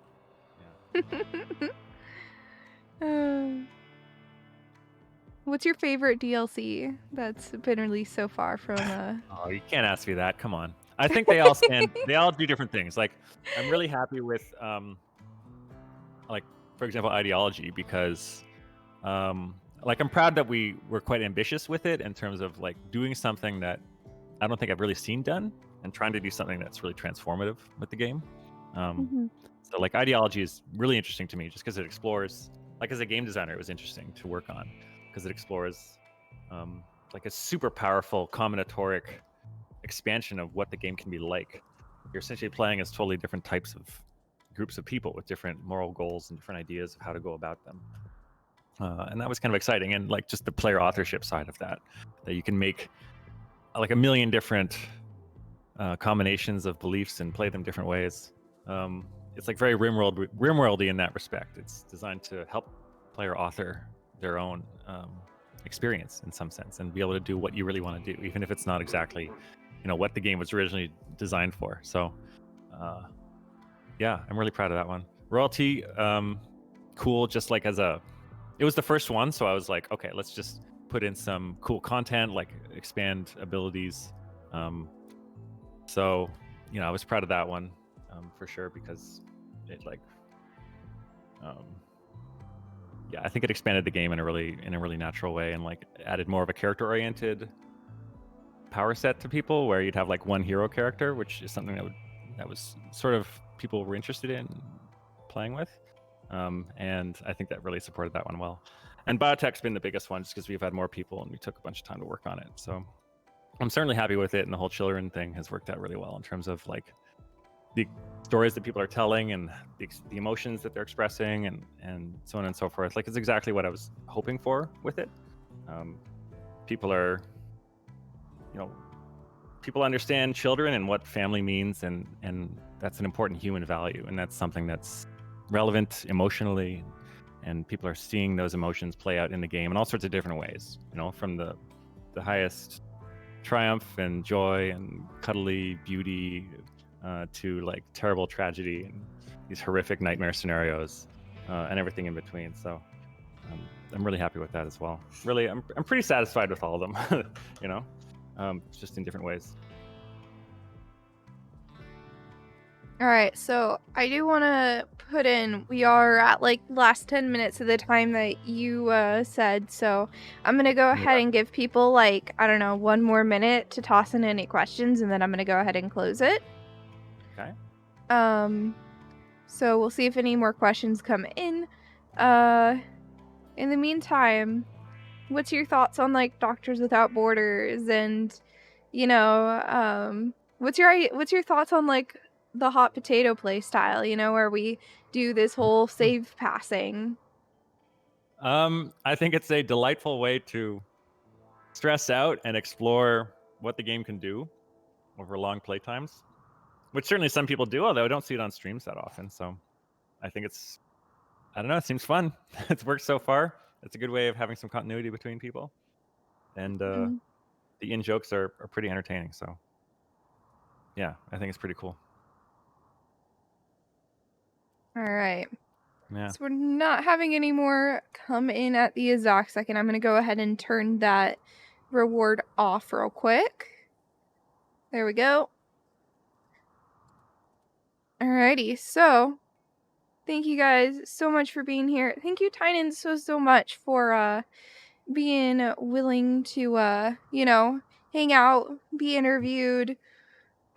What's your favorite DLC that's been released so far from Oh, you can't ask me that. Come on. I think they all stand. They all do different things. Like, I'm really happy with, like, for example, ideology because, like, I'm proud that we were quite ambitious with it in terms of like doing something that I don't think I've really seen done, and trying to do something that's really transformative with the game. Mhm. So, like, ideology is really interesting to me just because it explores. Like, as a game designer, it was interesting to work on because it explores, like, a super powerful combinatoric expansion of what the game can be like. You're essentially playing as totally different types of groups of people with different moral goals and different ideas of how to go about them. And that was kind of exciting. And like just the player authorship side of that you can make like a million different combinations of beliefs and play them different ways. It's like very RimWorldy in that respect. It's designed to help player author their own experience in some sense and be able to do what you really want to do, even if it's not exactly what the game was originally designed for. So yeah, I'm really proud of that one. Royalty, cool. Just like it was the first one, so I was like, okay, let's just put in some cool content, like expand abilities. So I was proud of that one for sure because it like yeah, I think it expanded the game in a really natural way and like added more of a character oriented power set to people where you'd have like one hero character, which is something that was sort of people were interested in playing with. And I think that really supported that one well. And biotech's been the biggest one just because we've had more people and we took a bunch of time to work on it. So I'm certainly happy with it, and the whole children thing has worked out really well in terms of like the stories that people are telling and the emotions that they're expressing and so on and so forth. Like, it's exactly what I was hoping for with it. People are, people understand children and what family means, and that's an important human value, and that's something that's relevant emotionally, and people are seeing those emotions play out in the game in all sorts of different ways. From the highest triumph and joy and cuddly beauty to like terrible tragedy and these horrific nightmare scenarios and everything in between. So I'm really happy with that as well. Really, I'm pretty satisfied with all of them. Just in different ways. All right, so I do want to put in, we are at like last 10 minutes of the time that you said, so I'm going to go ahead and give people like, I don't know, one more minute to toss in any questions, and then I'm going to go ahead and close it. Okay. So we'll see if any more questions come in. In the meantime, what's your thoughts on like Doctors Without Borders, and what's your thoughts on like the hot potato play style, where we do this whole save passing? I think it's a delightful way to stress out and explore what the game can do over long play times, which certainly some people do, although I don't see it on streams that often. So I think I don't know, it seems fun. It's worked so far. It's a good way of having some continuity between people. And the in-jokes are pretty entertaining. So yeah, I think it's pretty cool. All right. Yeah. So we're not having any more come in at the exact second. I'm going to go ahead and turn that reward off real quick. There we go. Alrighty, so thank you guys so much for being here. Thank you, Tynan, so much for being willing to, hang out, be interviewed.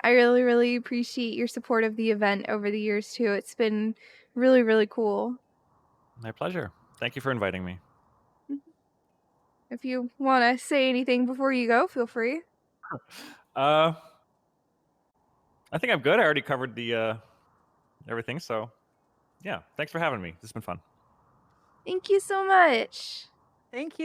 I really, really appreciate your support of the event over the years, too. It's been really, really cool. My pleasure. Thank you for inviting me. If you want to say anything before you go, feel free. I think I'm good. I already covered the everything, so yeah. Thanks for having me. This has been fun. Thank you so much. Thank you.